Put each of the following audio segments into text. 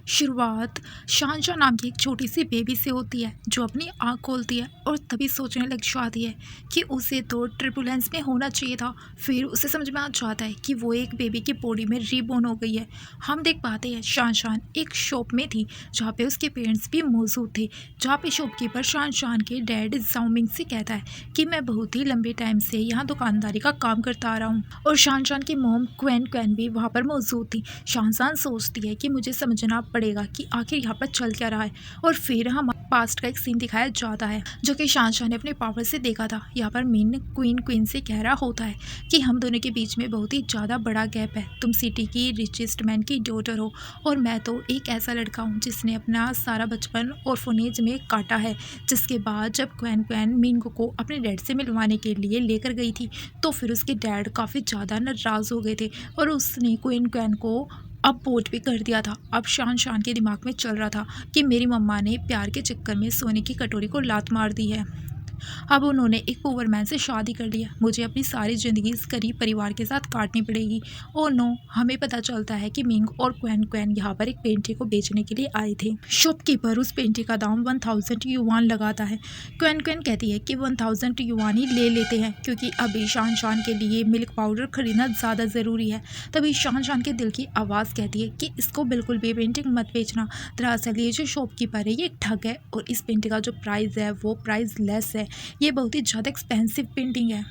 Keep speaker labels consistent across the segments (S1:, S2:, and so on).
S1: शुरुआत शांजा नाम की एक छोटी सी बेबी से होती है जो अपनी आँख खोलती है और तभी सोचने लग जाती है कि उसे तो ट्रिपुलेंस में होना चाहिए था। फिर उसे समझ में आ जाता है कि वो एक बेबी की बॉडी में रीबोर्न हो गई है। हम देख पाते हैं शान एक शॉप में थी जहाँ पे उसके पेरेंट्स भी मौजूद थे, जहाँ पे शॉपकीपर शान के डैड जाओमिंग से कहता है कि मैं बहुत ही लंबे टाइम से यहाँ दुकानदारी का काम करता आ रहा हूँ। और शान की मोम क्वेन क्वेन भी वहाँ पर मौजूद थी। शान सोचती है कि मुझे समझना पड़ेगा कि आखिर यहाँ पर चल क्या रहा है। और फिर हम पास्ट का एक सीन दिखाया जाता है जो कि शान ने अपने पावर से देखा था। यहाँ पर मीन क्वीन से कह रहा होता है कि हम दोनों के बीच में बहुत ही ज़्यादा बड़ा गैप है। तुम सिटी की रिचेस्ट मैन की डॉटर हो और मैं तो एक ऐसा लड़का हूँ जिसने अपना सारा बचपन ऑर्फनेज में काटा है। जिसके बाद जब क्वेन मीन को अपने डैड से मिलवाने के लिए लेकर गई थी तो फिर उसके डैड काफ़ी ज़्यादा नाराज़ हो गए थे और उसने क्वेन को अब वोट भी कर दिया था। अब शान के दिमाग में चल रहा था कि मेरी मम्मा ने प्यार के चक्कर में सोने की कटोरी को लात मार दी है। अब उन्होंने एक पुअरमैन से शादी कर लिया। मुझे अपनी सारी ज़िंदगी इस गरीब परिवार के साथ काटनी पड़ेगी। Oh no. हमें पता चलता है कि मिंग और क्वेन यहाँ पर एक पेंटिंग को बेचने के लिए आए थे। शॉपकीपर उस पेंटिंग का दाम 1000 युआन लगाता है। क्वेन कहती है कि 1000 युआन ही ले लेते हैं क्योंकि अभी शान के लिए मिल्क पाउडर खरीदना ज़्यादा ज़रूरी है। तभी शान के दिल की आवाज़ कहती है कि इसको बिल्कुल भी पेंटिंग मत बेचना। दरअसल ये जो शॉपकीपर है ये एक ठग है और इस पेंटिंग का जो प्राइस है वो प्राइस लेस है। ये बहुत ही ज़्यादा एक्सपेंसिव पेंटिंग है।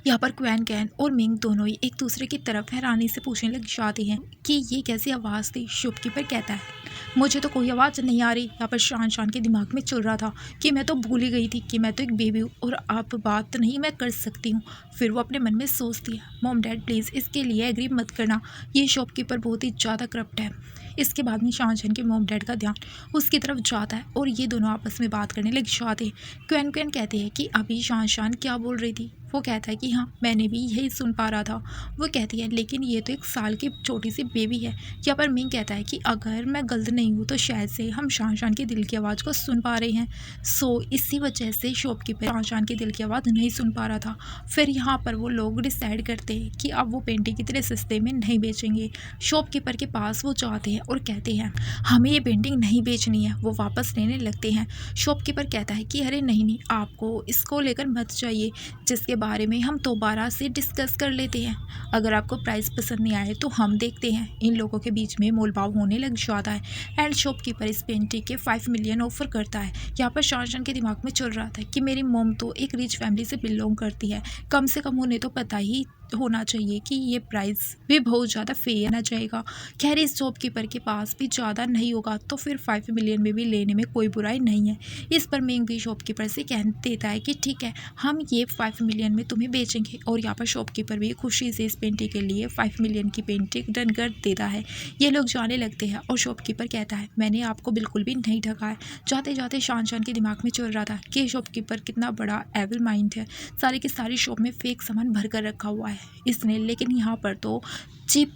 S1: यहाँ पर क्वेन और मिंग दोनों ही एक दूसरे की तरफ हैरानी से पूछने लग जाते हैं कि ये कैसी आवाज़ थी। शॉपकीपर कहता है मुझे तो कोई आवाज़ नहीं आ रही। यहाँ पर शान के दिमाग में चल रहा था कि मैं तो भूल ही गई थी कि मैं तो एक बेबी हूँ और आप बात नहीं मैं कर सकती हूँ। फिर वो अपने मन में सोचती है मॉम डैड प्लीज़ इसके लिए एग्री मत करना, ये शॉपकीपर बहुत ही ज़्यादा करप्ट है। इसके बाद में शान के मॉम डैड का ध्यान उसकी तरफ जाता है और ये दोनों आपस में बात करने लग जाते हैं। क्वेन कहते हैं कि अभी शान क्या बोल रही थी। वो कहता है कि हाँ मैंने भी यही सुन पा रहा था। वो कहती है लेकिन ये तो 1 साल की छोटी सी बेबी है। यहाँ पर मिंग कहता है कि अगर मैं गलत नहीं हूँ तो शायद से हम शान के दिल की आवाज़ को सुन पा रहे हैं। सो इसी वजह से शॉपकीपर शान के दिल की आवाज़ नहीं सुन पा रहा था। फिर यहाँ पर वो लोग डिसाइड करते हैं कि अब वो पेंटिंग इतने सस्ते में नहीं बेचेंगे। शॉपकीपर के पास वो जाते हैं और कहते हैं हमें ये पेंटिंग नहीं बेचनी है। वो वापस लेने लगते हैं। शॉपकीपर कहता है कि अरे नहीं आपको इसको लेकर मत चाहिए, जिसके बारे में हम दोबारा से डिस्कस कर लेते हैं। अगर आपको प्राइस पसंद नहीं आए तो हम देखते हैं। इन लोगों के बीच में मोलभाव होने लग जाता है एंड शॉपकीपर इस पेंटिंग के 5 मिलियन ऑफर करता है। यहाँ पर शान के दिमाग में चल रहा था कि मेरी मोम तो एक रिच फैमिली से बिलोंग करती है, कम से कम उन्हें तो पता ही होना चाहिए कि ये प्राइस भी बहुत ज़्यादा फेयर ना जाएगा। खैर इस शॉपकीपर के पास भी ज़्यादा नहीं होगा तो फिर 5 मिलियन में भी लेने में कोई बुराई नहीं है। इस पर मिंग भी शॉपकीपर से कह देता है कि ठीक है हम ये 5 मिलियन में तुम्हें बेचेंगे। और यहाँ पर शॉपकीपर भी खुशी से इस पेंटिंग के लिए 5 मिलियन की पेंटिंग डन कर देता है। ये लोग जाने लगते हैं और शॉपकीपर कहता है मैंने आपको बिल्कुल भी नहीं ठगा है। जाते जाते शान के दिमाग में चल रहा था कि शॉपकीपर कितना बड़ा एविल माइंड है। सारी की सारी शॉप में फेक सामान भर कर रखा हुआ है इसने। लेकिन यहाँ पर तो चिप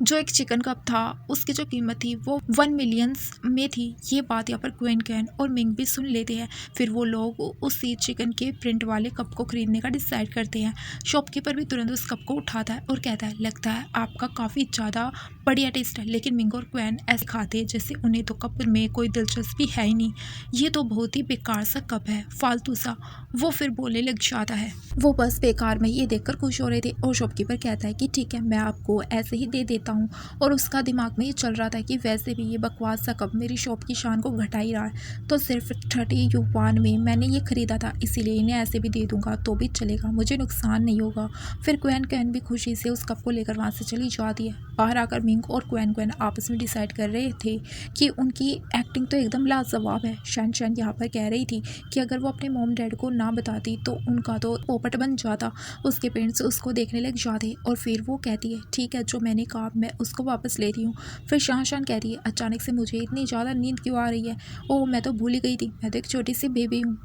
S1: जो एक चिकन कप था उसकी जो कीमत थी वो 1 मिलियन में थी। ये बात यहाँ पर क्वेन और मिंग भी सुन लेते हैं। फिर वो लोग उसी चिकन के प्रिंट वाले कप को खरीदने का डिसाइड करते हैं। शॉपकीपर भी तुरंत उस कप को उठाता है और कहता है लगता है आपका काफ़ी ज़्यादा बढ़िया टेस्ट है। लेकिन मिंग और क्वेन ऐसे खाते हैं जैसे उन्हें तो कप में कोई दिलचस्पी है ही नहीं, ये तो बहुत ही बेकार सा कप है, फालतू सा। वो फिर बोलने लग जाता है। वो बस बेकार में ये देखकर खुश हो रहे थे और शॉपकीपर कहता है कि ठीक है मैं आपको ऐसे ही दे देता हूँ। और उसका दिमाग में ये चल रहा था कि वैसे भी ये बकवास सा कप मेरी शॉप की शान को घटा ही रहा है, तो सिर्फ 30 युआन में मैंने ये ख़रीदा था, इसीलिए इन्हें ऐसे भी दे दूंगा तो भी चलेगा, मुझे नुकसान नहीं होगा। फिर क्वेन भी खुशी से उस कप को लेकर वहाँ से चली जाती है। बाहर आकर मिंग और क्वेन आपस में डिसाइड कर रहे थे कि उनकी एक्टिंग तो एकदम लाजवाब है। शान यहाँ पर कह रही थी कि अगर वो अपने मॉम डैड को ना बताती तो उनका तो पोपट बन जाता। उसके पेरेंट्स उसको देखने लग जाते और फिर वो कहती है ठीक है जो मैंने कहा मैं उसको वापस ले रही हूँ। फिर शान कहती है अचानक से मुझे इतनी ज़्यादा नींद क्यों आ रही है। ओह मैं तो भूल ही गई थी, मैं तो एक छोटी सी बेबी हूँ,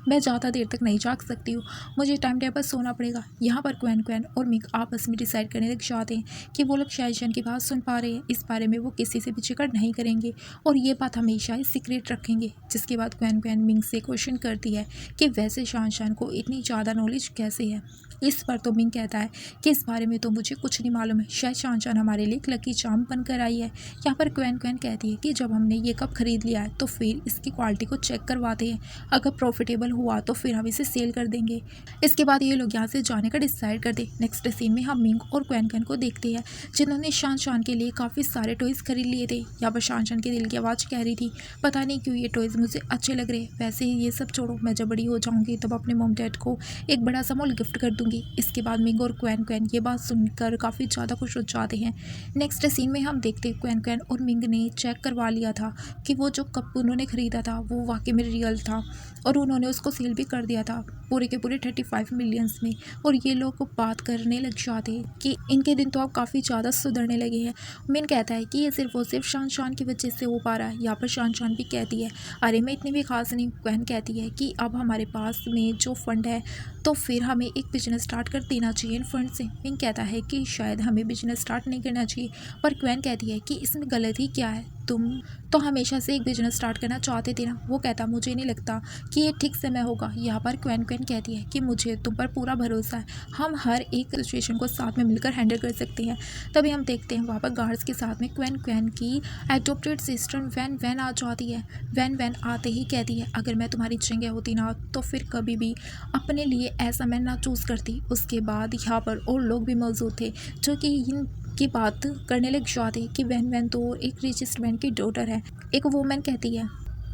S1: मैं ज़्यादा देर तक नहीं जाग सकती हूँ, मुझे टाइम टेबल सोना पड़ेगा। यहाँ पर क्वेन और मिंग आपस में डिसाइड करने लग जाते हैं कि वो लोग शान की बात सुन पा रहे हैं, इस बारे में वो किसी से भी जिक्र नहीं करेंगे और ये बात हमेशा ही सीक्रेट रखेंगे। जिसके बाद क्वेन मिंग से क्वेश्चन करती है कि वैसे शान को इतनी ज़्यादा नॉलेज कैसे है। इस पर तो मिंग कहता है कि इस बारे में तो मुझे कुछ नहीं मालूम है, शायद शानचान हमारे लिए एक लकी चार्म बनकर आई है। यहाँ पर क्वैन क्वैन कहती है कि जब हमने ये कप खरीद लिया है तो फिर इसकी क्वालिटी को चेक करवाते हैं, अगर प्रॉफिटेबल हुआ तो फिर हम इसे सेल कर देंगे। इसके बाद ये लोग यहाँ से जाने का डिसाइड कर दे। नेक्स्ट सीन में हम मिंग और क्वैन क्वैन को देखते हैं जिन्होंने शानचान के लिए काफ़ी सारे टॉयज़ खरीद लिए थे। यहाँ पर शानचान के दिल की आवाज़ कह रही थी, पता नहीं क्यों ये टॉयज़ मुझे अच्छे लग रहे हैं, वैसे ही ये सब छोड़ो, मैं जब बड़ी हो जाऊँगी तब अपने मॉम डैड को एक बड़ा सा मॉल गिफ्ट कर दूंगी। इसके बाद मिंग और क्वैन क्वैन ये बात सुनकर काफ़ी ज़्यादा खुश हो जाते हैं। नेक्स्ट सीन में हम देखते हैं क्वैन क्वैन और मिंग ने चेक करवा लिया था कि वो जो कप उन्होंने ख़रीदा था वो वाकई में रियल था और उन्होंने उसको सेल भी कर दिया था पूरे के पूरे 35 मिलियंस में। और ये लोग बात करने लग जाते हैं कि इनके दिन तो अब काफ़ी ज़्यादा सुधरने लगे हैं। मिन कहता है कि ये सिर्फ और सिर्फ शान की वजह से हो पा रहा है। यहाँ पर शान भी कहती है, अरे मैं इतनी भी खास नहीं। क्वैन कहती है कि अब हमारे पास में जो फंड है तो फिर हमें एक बिजनेस स्टार्ट कर देना चाहिए इन फंड से। मिंग कहता है कि शायद हमें बिजनेस स्टार्ट नहीं करना चाहिए, पर क्वैन कहती है कि इसमें गलत ही क्या है, तुम तो हमेशा से एक बिजनेस स्टार्ट करना चाहते थे ना। वो कहता मुझे नहीं लगता कि ये ठीक समय होगा। यहाँ पर क्वैन क्वैन कहती है कि मुझे तुम पर पूरा भरोसा है, हम हर एक सिचुएशन को साथ में मिलकर हैंडल कर सकते हैं। तभी हम देखते हैं वहाँ पर गार्ड्स के साथ में क्वैन क्वैन की एडोप्टेड सिस्टर वैन वैन आ जाती है। वैन वैन आते ही कहती है, अगर मैं तुम्हारी जगह होती ना तो फिर कभी भी अपने लिए ऐसा मैं ना चूज़ करती। उसके बाद यहाँ पर और लोग भी मौजूद थे जो कि इन की बात करने लग जाते कि वैन वैन तो एक रिचेस्ट मैन की डॉटर है। एक वुमेन कहती है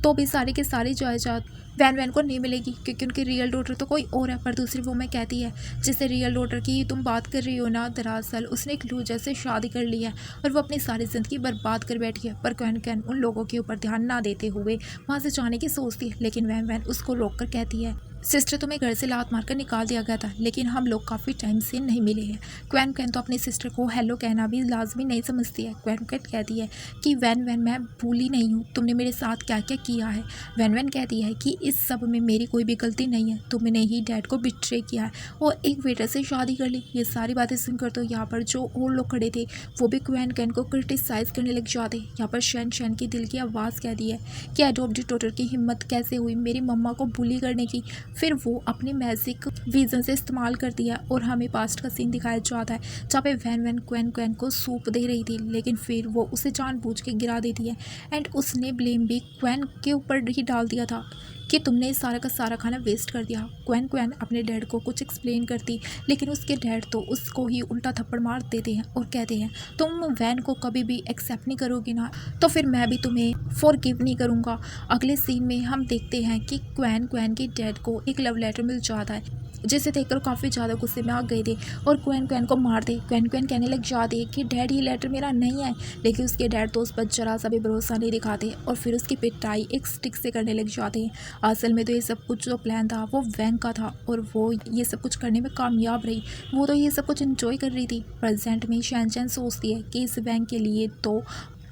S1: तो भी सारे के सारे जायदाद वैन वैन को नहीं मिलेगी क्योंकि उनकी रियल डॉटर तो कोई और है। पर दूसरी वुमेन कहती है जिससे रियल डॉटर की तुम बात कर रही हो ना, दरअसल उसने एक लूजर से शादी कर ली है और वो अपनी सारी ज़िंदगी बर्बाद कर बैठी है। पर क्वैन क्वैन उन लोगों के ऊपर ध्यान ना देते हुए वहाँ से जाने की सोचती है, लेकिन वैन वैन उसको रोक कर कहती है, सिस्टर तुम्हें घर से लात मारकर निकाल दिया गया था लेकिन हम लोग काफ़ी टाइम से नहीं मिले हैं। क्वैन क्वैन तो अपनी सिस्टर को हेलो कहना भी लाजमी नहीं समझती है। क्वैन क्वैन कहती है कि वैन वैन मैं भूली नहीं हूँ तुमने मेरे साथ क्या क्या किया है। वैन वैन कहती है कि इस सब में मेरी कोई भी गलती नहीं है, तुमने ही डैड को बिट्रे किया है और एक वेटर से शादी कर ली। ये सारी बातें सुनकर तो यहाँ पर जो और लोग खड़े थे वो भी क्वैन क्वैन को क्रिटिसाइज़ करने लग जाते। यहाँ पर शैन शैन की दिल की आवाज़ कहती है कि एडॉप्टेड डॉटर की हिम्मत कैसे हुई मेरी मम्मा को बुली करने की। फिर वो अपने मैजिक विजन से इस्तेमाल करती है और हमें पास्ट का सीन दिखाया जाता है जहाँ पे वैन वैन क्वैन क्वैन को सूप दे रही थी, लेकिन फिर वो उसे जानबूझ के गिरा देती है एंड उसने ब्लेम भी क्वैन के ऊपर ही डाल दिया था कि तुमने सारा का सारा खाना वेस्ट कर दिया। क्वैन क्वैन अपने डैड को कुछ एक्सप्लेन करती लेकिन उसके डैड तो उसको ही उल्टा थप्पड़ मार देते हैं और कहते हैं तुम वैन को कभी भी एक्सेप्ट नहीं करोगी ना तो फिर मैं भी तुम्हें फॉरगिव नहीं करूँगा। अगले सीन में हम देखते हैं कि क्वैन क्वैन के डैड को एक लव लेटर मिल जाता है जिसे देखकर काफ़ी ज़्यादा गुस्से में आ गए थे और क्वैन क्वैन को मार दे। क्वैन क्वैन कहने लग जाते कि डैड ये लेटर मेरा नहीं है, लेकिन उसके डैड तो उस पर जरा सा भी भरोसा नहीं दिखाते और फिर उसकी पिटाई एक स्टिक से करने लग जाते हैं। असल में तो ये सब कुछ जो प्लान था वो वैन का था और वो ये सब कुछ करने में कामयाब रही। वो तो ये सब कुछ इन्जॉय कर रही थी। प्रेजेंट में शैन शैन सोचती है कि इस वैन के लिए तो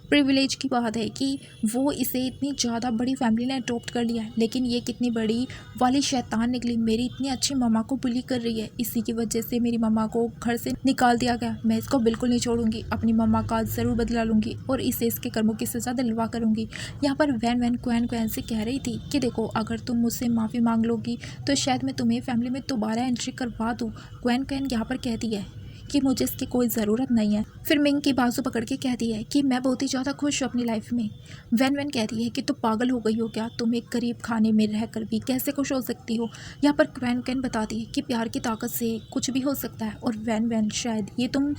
S1: प्रिविलेज की बात है कि वो इसे इतनी ज़्यादा बड़ी फैमिली ने अडॉप्ट कर लिया है, लेकिन ये कितनी बड़ी वाली शैतान निकली, मेरी इतनी अच्छी मम्मा को बुली कर रही है, इसी की वजह से मेरी मम्मा को घर से निकाल दिया गया। मैं इसको बिल्कुल नहीं छोड़ूंगी, अपनी मम्मा का ज़रूर बदला लूँगी और इसे इसके कर्मों की सज़ा दिलवा करूँगी। यहाँ पर वैन वैन क्वैन क्वैन से कह रही थी कि देखो अगर तुम मुझसे माफ़ी मांग लोगी तो शायद मैं तुम्हें फैमिली में दोबारा एंट्री करवा दूँ। क्वैन क्वैन यहाँ पर कहती है कि मुझे इसकी कोई ज़रूरत नहीं है। फिर मिंग की बाजू पकड़ के कहती है कि मैं बहुत ही ज़्यादा खुश हूँ अपनी लाइफ में। वैन वैन कहती है कि तुम पागल हो गई हो क्या, तुम एक गरीब खाने में रहकर भी कैसे खुश हो सकती हो। यहाँ पर क्वैन क्वैन बताती है कि प्यार की ताकत से कुछ भी हो सकता है और वैन वैन शायद ये तुम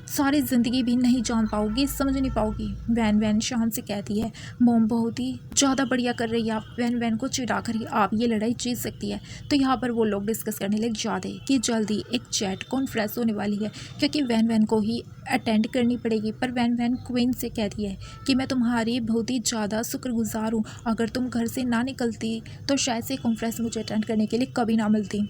S1: सारी ज़िंदगी भी नहीं जान पाओगी, समझ नहीं पाओगी। वैन वैन शान से कहती है मोम बहुत ही ज़्यादा बढ़िया कर रही है आप, वैन वैन को चिढ़ा कर ही आप ये लड़ाई जीत सकती है। तो यहाँ पर वो लोग डिस्कस करने लग जाते हैं कि जल्दी एक चैट कॉन्फ्रेंस होने वाली है क्योंकि वैन वैन को ही अटेंड करनी पड़ेगी। पर वैन वैन क्वीन से कहती है कि मैं तुम्हारी बहुत ही ज़्यादा शुक्रगुजार हूँ, अगर तुम घर से ना निकलती तो शायद से कॉन्फ्रेंस मुझे अटेंड करने के लिए कभी ना मिलती।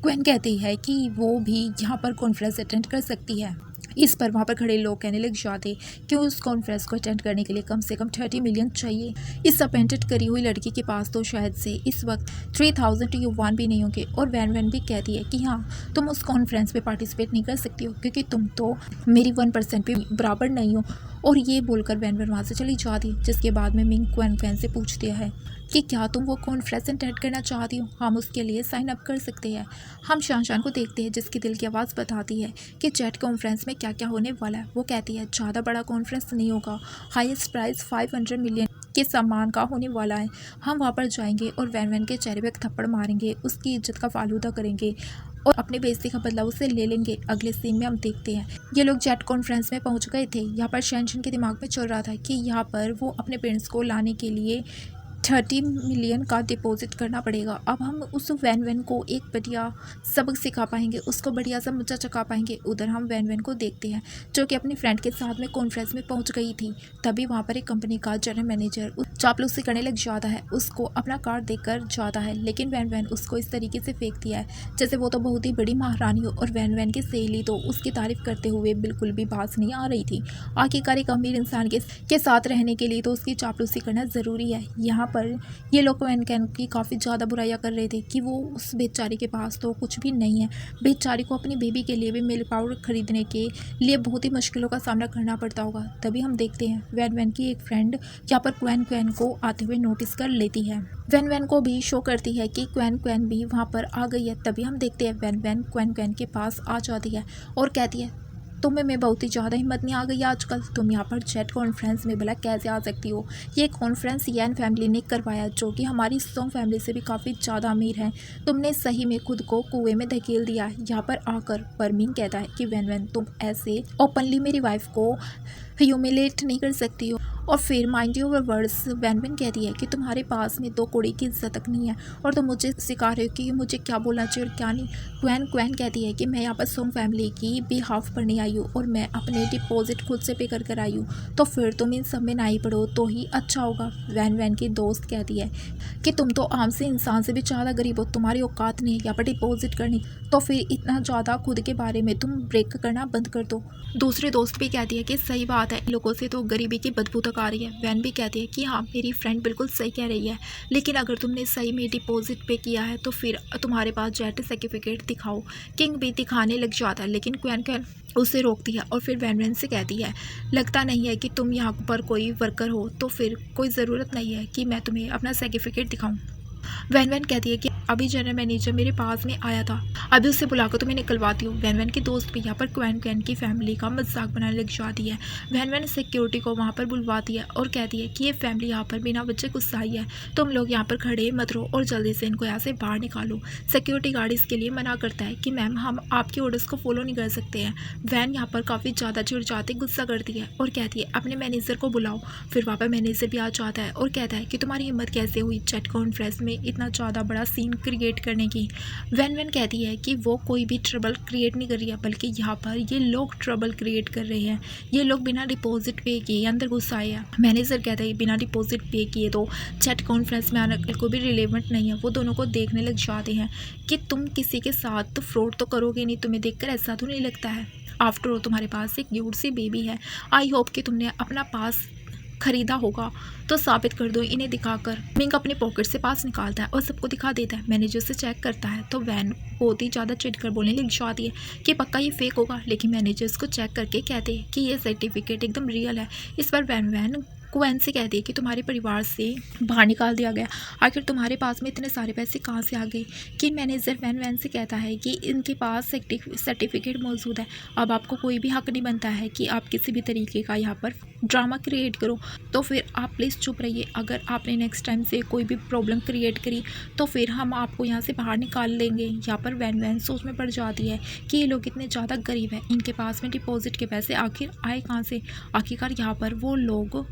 S1: क्वीन कहती है कि वो भी यहाँ पर कॉन्फ्रेंस अटेंड कर सकती है। इस पर वहाँ पर खड़े लोग कहने लग जाते कि उस कॉन्फ्रेंस को अटेंड करने के लिए कम से कम 30 मिलियन चाहिए। इस अपेंटेड करी हुई लड़की के पास तो शायद से इस वक्त 3000 युवान भी नहीं होंगे। और वैन वैन भी कहती है कि हाँ तुम उस कॉन्फ्रेंस में पार्टिसिपेट नहीं कर सकती हो क्योंकि तुम तो मेरी 1% भी बराबर नहीं हो और ये बोलकर वैन वैन वहाँ से चली जाती है, जिसके बाद में मिंग क्वैन क्वैन से पूछती है कि क्या तुम वो कॉन्फ्रेंस अटेंड करना चाहती हो, हम उसके लिए साइन अप कर सकते हैं। हम शान को देखते हैं, जिसकी दिल की आवाज़ बताती है कि जेट कॉन्फ्रेंस में क्या क्या होने वाला है। वो कहती है ज़्यादा बड़ा कॉन्फ्रेंस नहीं होगा, हाईएस्ट प्राइस 500 मिलियन के सामान का होने वाला है। हम वहाँ पर जाएंगे और वैन वैन के चेहरे पे एक थप्पड़ मारेंगे, उसकी इज्जत का फालूदा करेंगे और अपनी बेइज्जती का बदला उससे ले लेंगे। अगले सीन में हम देखते हैं ये लोग जेट कॉन्फ्रेंस में पहुंच गए थे। यहाँ पर शैनशन के दिमाग में चल रहा था कि यहाँ पर वो अपने पेरेंट्स को लाने के लिए 30 मिलियन का डिपॉजिट करना पड़ेगा। अब हम उस वैन वैन को एक बढ़िया सबक सिखा पाएंगे, उसको बढ़िया सा मुझा चखा पाएंगे। उधर हम वैन वैन को देखते हैं जो कि अपनी फ्रेंड के साथ में कॉन्फ्रेंस में पहुंच गई थी। तभी वहां पर एक कंपनी का जनरल मैनेजर चापलूसी करने लग जाता है, उसको अपना कार्ड देकर जाता है, लेकिन वैन वैन उसको इस तरीके से फेंक दिया है जैसे वो तो बहुत ही बड़ी महारानी हो। और वैन वैन की सहेली तो उसकी तारीफ करते हुए बिल्कुल भी बात नहीं आ रही थी। आखिरकार एक अमीर इंसान के साथ रहने के लिए तो उसकी चापलूसी करना ज़रूरी है। यहाँ पर ये लोग वैन कैन की काफ़ी ज़्यादा बुराइयां कर रहे थे कि वो उस बेचारी के पास तो कुछ भी नहीं है। बेचारी को अपनी बेबी के लिए भी मिल्क पाउडर खरीदने के लिए बहुत ही मुश्किलों का सामना करना पड़ता होगा। तभी हम देखते हैं वैन वैन की एक फ्रेंड यहाँ पर क्वैन क्वैन को आते हुए नोटिस कर लेती है। वैन वैन को भी शो करती है कि क्वैन क्वैन भी वहाँ पर आ गई है। तभी हम देखते हैं वैन वैन क्वैन क्वैन के पास आ जाती है और कहती है तुम्हें में बहुत ही ज़्यादा हिम्मत नहीं आ गई आजकल, तुम यहाँ पर जेट कॉन्फ्रेंस में भला कैसे आ सकती हो। ये कॉन्फ्रेंस यैन फैमिली ने करवाया जो कि हमारी सोंग फैमिली से भी काफ़ी ज़्यादा अमीर है। तुमने सही में खुद को कुएं में धकेल दिया यहाँ पर आकर। परमीन कहता है कि वैन वैन तुम ऐसे ओपनली मेरी वाइफ को ह्यूमिलेट नहीं कर सकती हो। और फिर माइंड योर वर्ड्स, वैन वैन कहती है कि तुम्हारे पास में 2 कौड़ी की इज्जत तक नहीं है और तुम मुझे सिखा रहे हो कि मुझे क्या बोलना चाहिए और क्या नहीं। क्वैन क्वैन कहती है कि मैं यहाँ पर सोंग फैमिली की बिहाफ पर नहीं आई हूँ और मैं अपने डिपॉजिट खुद से पे कर आई हूँ, तो फिर तुम इन सब में ना ही पढ़ो तो ही अच्छा होगा। वैन वैन की दोस्त कहती है कि तुम तो आम से इंसान से भी ज़्यादा गरीब हो, तुम्हारी औकात नहीं है यहाँ पर डिपॉजिट करनी, तो फिर इतना ज़्यादा खुद के बारे में तुम ब्रेक करना बंद कर दो। दूसरी दोस्त भी कहती है कि सही बात है, लोगों से तो गरीबी की बदबू तक आ रही है। वैन भी कहती है कि हाँ मेरी फ्रेंड बिल्कुल सही कह रही है, लेकिन अगर तुमने सही में डिपॉजिट पे किया है तो फिर तुम्हारे पास जेट सर्टिफिकेट दिखाओ। किंग भी दिखाने लग जाता है, लेकिन क्वैन क्वैन उसे रोकती है और फिर वैन वैन से कहती है लगता नहीं है कि तुम यहाँ पर कोई वर्कर हो, तो फिर कोई ज़रूरत नहीं है कि मैं तुम्हें अपना सर्टिफिकेट दिखाऊँ। वैन वैन कहती है कि अभी जनरल मैनेजर मेरे पास में आया था, अभी उससे बुलाकर तुम्हें निकलवाती हूँ। वैन वैन की दोस्त भी यहाँ पर क्वैन क्वैन की फैमिली का मजाक बनाने लग जाती है। वैन वैन सिक्योरिटी को वहाँ पर बुलवाती है और कहती है कि ये फैमिली यहाँ पर बिना वजह गुस्सा आई है, तुम लोग यहाँ पर खड़े मत रहो और जल्दी से इनको यहाँ से बाहर निकालो। सिक्योरिटी गार्ड इसके लिए मना करता है कि मैम हम आपके ऑर्डर्स को फॉलो नहीं कर सकते हैं। वैन यहाँ पर काफ़ी ज़्यादा चिढ़ जाती गुस्सा करती है और कहती है अपने मैनेजर को बुलाओ। फिर वहाँ पर मैनेजर भी आ जाता है और कहता है कि तुम्हारी हिम्मत कैसे हुई जेट कॉन्फ्रेंस में इतना ज़्यादा बड़ा सीन क्रिएट करने की। वैन वैन कहती है कि वो कोई भी ट्रबल क्रिएट नहीं कर रही है, बल्कि यहाँ पर ये लोग ट्रबल क्रिएट कर रहे हैं। ये लोग बिना डिपॉजिट पे किए अंदर घुस आए हैं। मैनेजर कहता है बिना डिपॉजिट पे किए तो जेट कॉन्फ्रेंस में आने को भी रिलेवेंट नहीं है। वो दोनों को देखने लग जाते हैं कि तुम किसी के साथ तो फ्रॉड तो करोगे नहीं, तुम्हें देखकर ऐसा तो नहीं लगता है। आफ्टर ऑल तुम्हारे पास एक क्यूट सी बेबी है। आई होप कि तुमने अपना पास खरीदा होगा तो साबित कर दो इन्हें दिखाकर। मिंग अपने पॉकेट से पास निकालता है और सबको दिखा देता है। मैनेजर से चेक करता है तो वैन बहुत ही ज़्यादा चिढ़कर बोलने लग जाती है कि पक्का ये फेक होगा, लेकिन मैनेजर इसको चेक करके कहते हैं कि ये सर्टिफिकेट एकदम रियल है। इस पर वैन क्वैन से कहती है कि तुम्हारे परिवार से बाहर निकाल दिया गया, आखिर तुम्हारे पास में इतने सारे पैसे कहाँ से आ गए। कि मैनेजर वैन से कहता है कि इनके पास सर्टिफिकेट मौजूद है, अब आपको कोई भी हक नहीं बनता है कि आप किसी भी तरीके का यहाँ पर ड्रामा क्रिएट करो, तो फिर आप प्लीज़ चुप रहिए। अगर आपने नेक्स्ट टाइम से कोई भी प्रॉब्लम क्रिएट करी तो फिर हम आपको यहाँ से बाहर निकाल लेंगे। यहाँ पर वैन सोच में पड़ जाती है कि ये लोग इतने ज़्यादा गरीब हैं, इनके पास में डिपॉजिट के पैसे आखिर आए कहाँ से। आखिरकार यहाँ पर वो लोग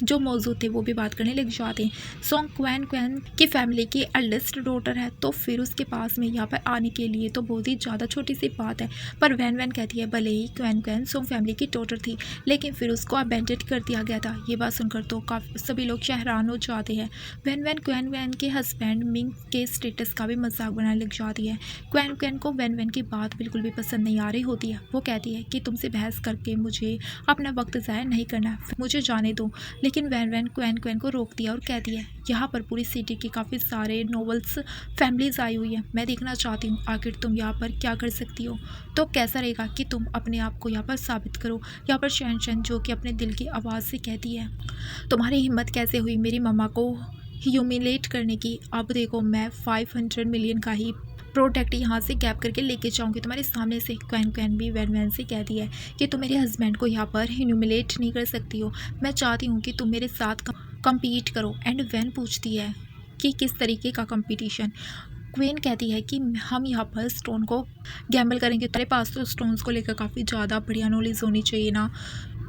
S1: जो मौजूद थे वो भी बात करने लग जाते हैं। सोंग क्वैन क्वैन की फैमिली की एल्डेस्ट डॉटर है, तो फिर उसके पास में यहाँ पर आने के लिए तो बहुत ही ज़्यादा छोटी सी बात है। पर वैन कहती है भले ही क्वैन क्वैन सोंग फैमिली की डॉटर थी, लेकिन फिर उसको अबेंडेड कर दिया गया था। ये बात सुनकर तो काफ़ी सभी लोग हैरान हो जाते हैं। वैन क्वैन के हस्बैंड मिंग के स्टेटस का भी मजाक बनाने लग जाती है। क्वैन को वैन की बात बिल्कुल भी पसंद नहीं आ रही होती है। वो कहती है कि तुमसे बहस करके मुझे अपना वक्त ज़ाया नहीं करना, मुझे जाने दो। लेकिन वैन वैन क्वैन क्वैन को रोक दिया और कह दिया यहाँ पर पूरी सिटी के काफ़ी सारे नॉवेल्स फैमिलीज आई हुई हैं, मैं देखना चाहती हूँ आखिर तुम यहाँ पर क्या कर सकती हो। तो कैसा रहेगा कि तुम अपने आप को यहाँ पर साबित करो। यहाँ पर शहनशाह जो कि अपने दिल की आवाज़ से कहती है तुम्हारी हिम्मत कैसे हुई मेरी मम्मा को ह्यूमिलेट करने की। अब देखो मैं 500 मिलियन का ही प्रोडक्ट यहाँ से गैप करके लेके जाऊँगी तुम्हारे सामने से। क्वैन क्वैन भी वैन वैन से कहती है कि तुम मेरे हस्बैंड को यहाँ पर ह्यूमिलेट नहीं कर सकती हो, मैं चाहती हूँ कि तुम मेरे साथ कम्पीट करो। एंड वैन पूछती है कि किस तरीके का कंपटीशन। क्वीन कहती है कि हम यहाँ पर स्टोन को गैम्बल करेंगे, तेरे पास तो स्टोन्स को लेकर काफ़ी ज़्यादा बढ़िया नॉलेज होनी चाहिए ना।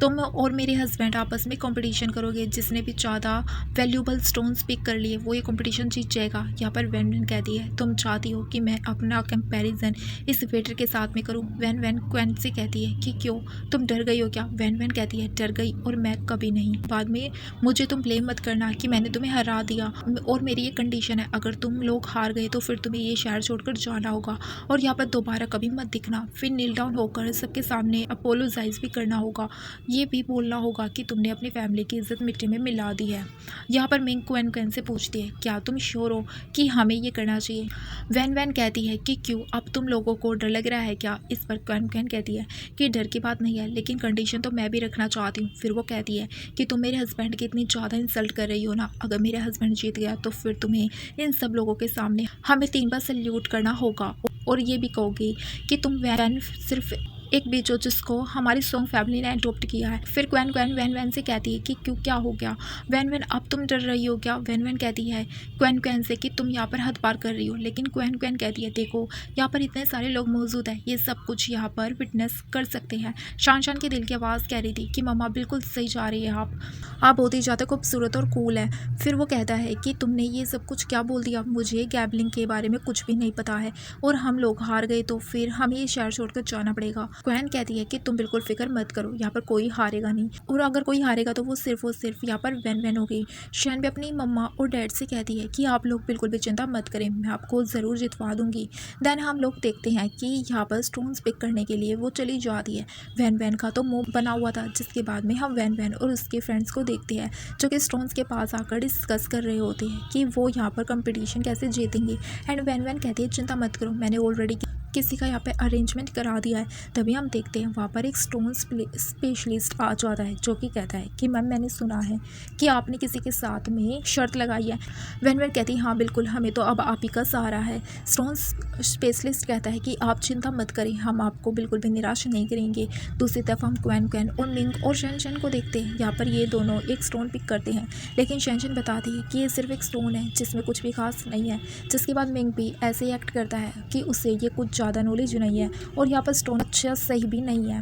S1: तुम और मेरे हस्बैंड आपस में कंपटीशन करोगे, जिसने भी ज़्यादा वैल्यूबल स्टोन्स पिक कर लिए वो ये कंपटीशन जीत जाएगा। यहाँ पर वैन वैन कहती है तुम चाहती हो कि मैं अपना कंपैरिजन इस वेटर के साथ में करूँ। वैन वैन क्वैन से कहती है कि क्यों, तुम डर गई हो क्या। वैन वैन कहती है डर गई और मैं कभी नहीं, बाद में मुझे तुम ब्लेम मत करना कि मैंने तुम्हें हरा दिया। और मेरी ये कंडीशन है, अगर तुम लोग हार गए तो फिर तुम्हें ये शहर छोड़कर जाना होगा और यहाँ पर दोबारा कभी मत दिखना। फिर नील डाउन होकर सबके सामने अपोलोजाइज भी करना होगा, ये भी बोलना होगा कि तुमने अपनी फैमिली की इज्जत मिट्टी में मिला दी है। यहाँ पर मिंग क्वैन क्वैन से पूछती है क्या तुम श्योर हो कि हमें ये करना चाहिए। वैन वैन कहती है कि क्यों, अब तुम लोगों को डर लग रहा है क्या। इस पर क्वैन क्वैन कहती है कि डर की बात नहीं है, लेकिन कंडीशन तो मैं भी रखना चाहती हूँ। फिर वो कहती है कि तुम मेरे हस्बैंड की इतनी ज़्यादा इंसल्ट कर रही हो ना, अगर मेरा हस्बैंड जीत गया तो फिर तुम्हें इन सब लोगों के सामने हमें 3 बार सल्यूट करना होगा और ये भी कहोगी कि तुम वैन सिर्फ एक बीच हो जिसको हमारी सॉन्ग फैमिली ने अडोप्ट किया है। फिर क्वैन क्वैन वैन वैन से कहती है कि क्यों, क्या हो गया। वैन वैन अब तुम डर रही हो क्या। वैन वैन कहती है क्वैन क्वैन से कि तुम यहाँ पर हद पार कर रही हो, लेकिन क्वैन क्वैन कहती है देखो यहाँ पर इतने सारे लोग मौजूद हैं, ये सब कुछ यहाँ पर विटनेस कर सकते हैं। शान शान के दिल की आवाज़ कह रही थी कि मम्मा बिल्कुल सही जा रही है, आप बहुत ही ज़्यादा खूबसूरत और कूल है। फिर वो कहता है कि तुमने ये सब कुछ क्या बोल दिया, मुझे गैबलिंग के बारे में कुछ भी नहीं पता है और हम लोग हार गए तो फिर हमें ये शहर छोड़कर जाना पड़ेगा। क्वैन कहती है कि तुम बिल्कुल फिक्र मत करो, यहाँ पर कोई हारेगा नहीं और अगर कोई हारेगा तो वो सिर्फ यहाँ पर वैन वैन हो गई। शैन भी अपनी मम्मा और डैड से कहती है कि आप लोग बिल्कुल भी चिंता मत करें, मैं आपको ज़रूर जितवा दूंगी। देन हम लोग देखते हैं कि यहाँ पर स्टोन्स पिक करने के लिए वो चली जाती है। वैन वैन का तो मुंह बना हुआ था, जिसके बाद में हम वैन वैन और उसके फ्रेंड्स को देखते हैं जो कि स्टोन्स के पास आकर डिस्कस कर रहे होते हैं कि वो यहाँ पर कंपटीशन कैसे जीतेंगे। एंड वैन वैन कहती है चिंता मत करो, मैंने ऑलरेडी किसी का यहाँ पे अरेंजमेंट करा दिया है। तभी हम देखते हैं वहाँ पर एक स्टोन स्पेशलिस्ट आ जाता है जो कि कहता है कि मैम मैंने सुना है कि आपने किसी के साथ में शर्त लगाई है। वैन वैन कहती है हाँ बिल्कुल, हमें तो अब आप ही का सहारा है। स्टोन स्पेशलिस्ट कहता है कि आप चिंता मत करें, हम आपको बिल्कुल भी निराश नहीं करेंगे। दूसरी तरफ हम क्वैन क्वैन और मिंग और शैनशन को देखते हैं। यहाँ पर ये दोनों एक स्टोन पिक करते हैं, लेकिन शैनशन बताती है कि ये सिर्फ एक स्टोन है जिसमें कुछ भी खास नहीं है। जिसके बाद मिंग भी ऐसे एक्ट करता है कि उसे ये कुछ ज़्यादा नॉलेज नहीं है और यहाँ पर स्टोन अच्छा सही भी नहीं है।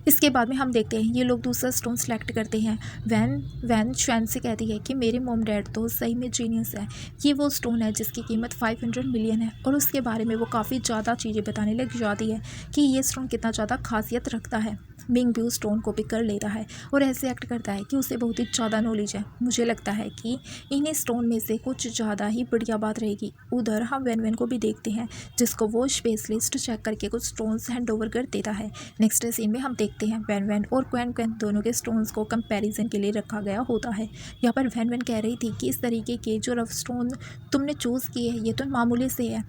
S1: इसके बाद में हम देखते हैं ये लोग दूसरा स्टोन सेलेक्ट करते हैं। वैन शैन से कहती है कि मेरे मॉम डैड तो सही में जीनियस है, ये वो स्टोन है जिसकी कीमत 500 मिलियन है और उसके बारे में वो काफ़ी ज़्यादा चीज़ें बताने लग जाती है कि ये स्टोन कितना ज़्यादा खासियत रखता है। मिंग भी उस स्टोन को पिक कर लेता है और ऐसे एक्ट करता है कि उसे बहुत ही ज़्यादा नॉलेज है। मुझे लगता है कि इन्हीं स्टोन में से कुछ ज़्यादा ही बढ़िया बात रहेगी। उधर हम वैन वैन को भी देखते हैं जिसको वो स्पेशलिस्ट चेक करके कुछ स्टोन्स हैंड ओवर कर देता है। नेक्स्ट सीन में हम देखते हैं वैन वैन और क्वैन क्वैन दोनों के स्टोन्स को कंपैरिजन के लिए रखा गया होता है। यहाँ पर वैन वैन कह रही थी कि इस तरीके के जो रफ स्टोन तुमने चूज़ किए हैं ये तो मामूली से है।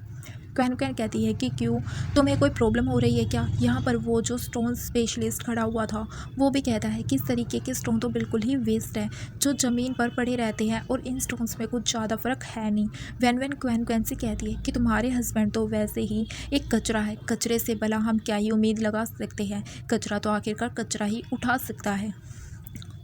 S1: क्वैन क्वैन कहती है कि क्यों, तुम्हें कोई प्रॉब्लम हो रही है क्या। यहाँ पर वो जो स्टोन स्पेशलिस्ट खड़ा हुआ था वो भी कहता है कि इस तरीके के स्टोन तो बिल्कुल ही वेस्ट है जो ज़मीन पर पड़े रहते हैं और इन स्टोन्स में कुछ ज़्यादा फ़र्क है नहीं। वैन वैन क्वैन क्वैन से कहती है कि तुम्हारे हस्बैंड तो वैसे ही एक कचरा है, कचरे से भला हम क्या ही उम्मीद लगा सकते हैं, कचरा तो आखिरकार कचरा ही उठा सकता है।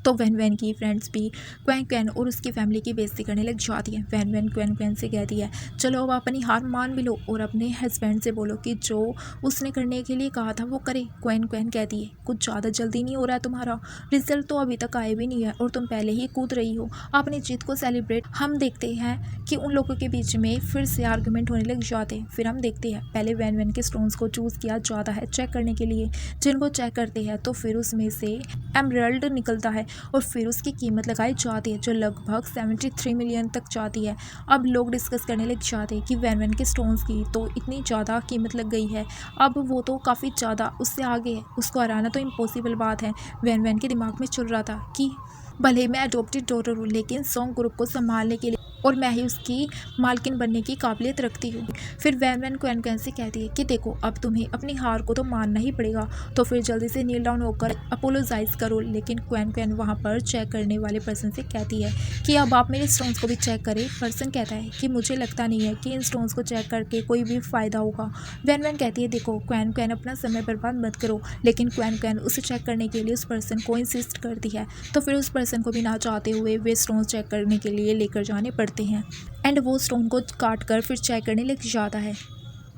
S1: तो वैन वैन की फ्रेंड्स भी क्वैन क्वैन और उसकी फैमिली की बेइज्जती करने लग जाती है। वैन वैन क्वैन क्वैन से कहती है चलो अब अपनी हार मान भी लो और अपने हस्बैंड से बोलो कि जो उसने करने के लिए कहा था वो करे। क्वैन क्वैन कहती है कुछ ज़्यादा जल्दी नहीं हो रहा है तुम्हारा, रिजल्ट तो अभी तक आए भी नहीं है और तुम पहले ही कूद रही हो अपनी जीत को सेलिब्रेट। हम देखते हैं कि उन लोगों के बीच में फिर से आर्गूमेंट होने लग जाते हैं। फिर हम देखते हैं पहले वैन वैन के स्टोन्स को चूज़ किया जाता है चेक करने के लिए, जिनको चेक करते हैं तो फिर उसमें से एमरल्ड निकलता है और फिर उसकी कीमत लगाई जाती है जो लगभग 73 मिलियन तक जाती है। अब लोग डिस्कस करने लग जाते हैं कि वैन वैन के स्टोन्स की तो इतनी ज़्यादा कीमत लग गई है, अब वो तो काफ़ी ज़्यादा उससे आगे है, उसको हराना तो इम्पॉसिबल बात है। वैन वैन के दिमाग में चल रहा था कि भले ही मैं अडॉप्टेड डॉटर हूँ, लेकिन सॉन्ग ग्रुप को संभालने के लिए और मैं ही उसकी मालकिन बनने की काबिलियत रखती हूँ। फिर वैन वैन क्वैन क्वैन से कहती है कि देखो, अब तुम्हें अपनी हार को तो मानना ही पड़ेगा। तो फिर जल्दी से नील डाउन होकर अपोलोजाइज करो। लेकिन क्वैन क्वैन वहाँ पर चेक करने वाले पर्सन से कहती है कि अब आप मेरे स्टोन्स को भी चेक करें। पर्सन कहता है कि मुझे लगता नहीं है कि इन स्टोन्स को चेक करके कोई भी फ़ायदा होगा। वैन वैन कहती है देखो क्वैन क्वैन, अपना समय बर्बाद मत करो। लेकिन क्वैन क्वैन उसे चेक करने के लिए उस पर्सन को इंसिस्ट करती है। तो फिर उस पर्सन को भी ना चाहते हुए वे स्टोन्स चेक करने के लिए लेकर जाने पड़ते हैं। एंड वो स्टोन को काट कर फिर चेक करने लग जाता है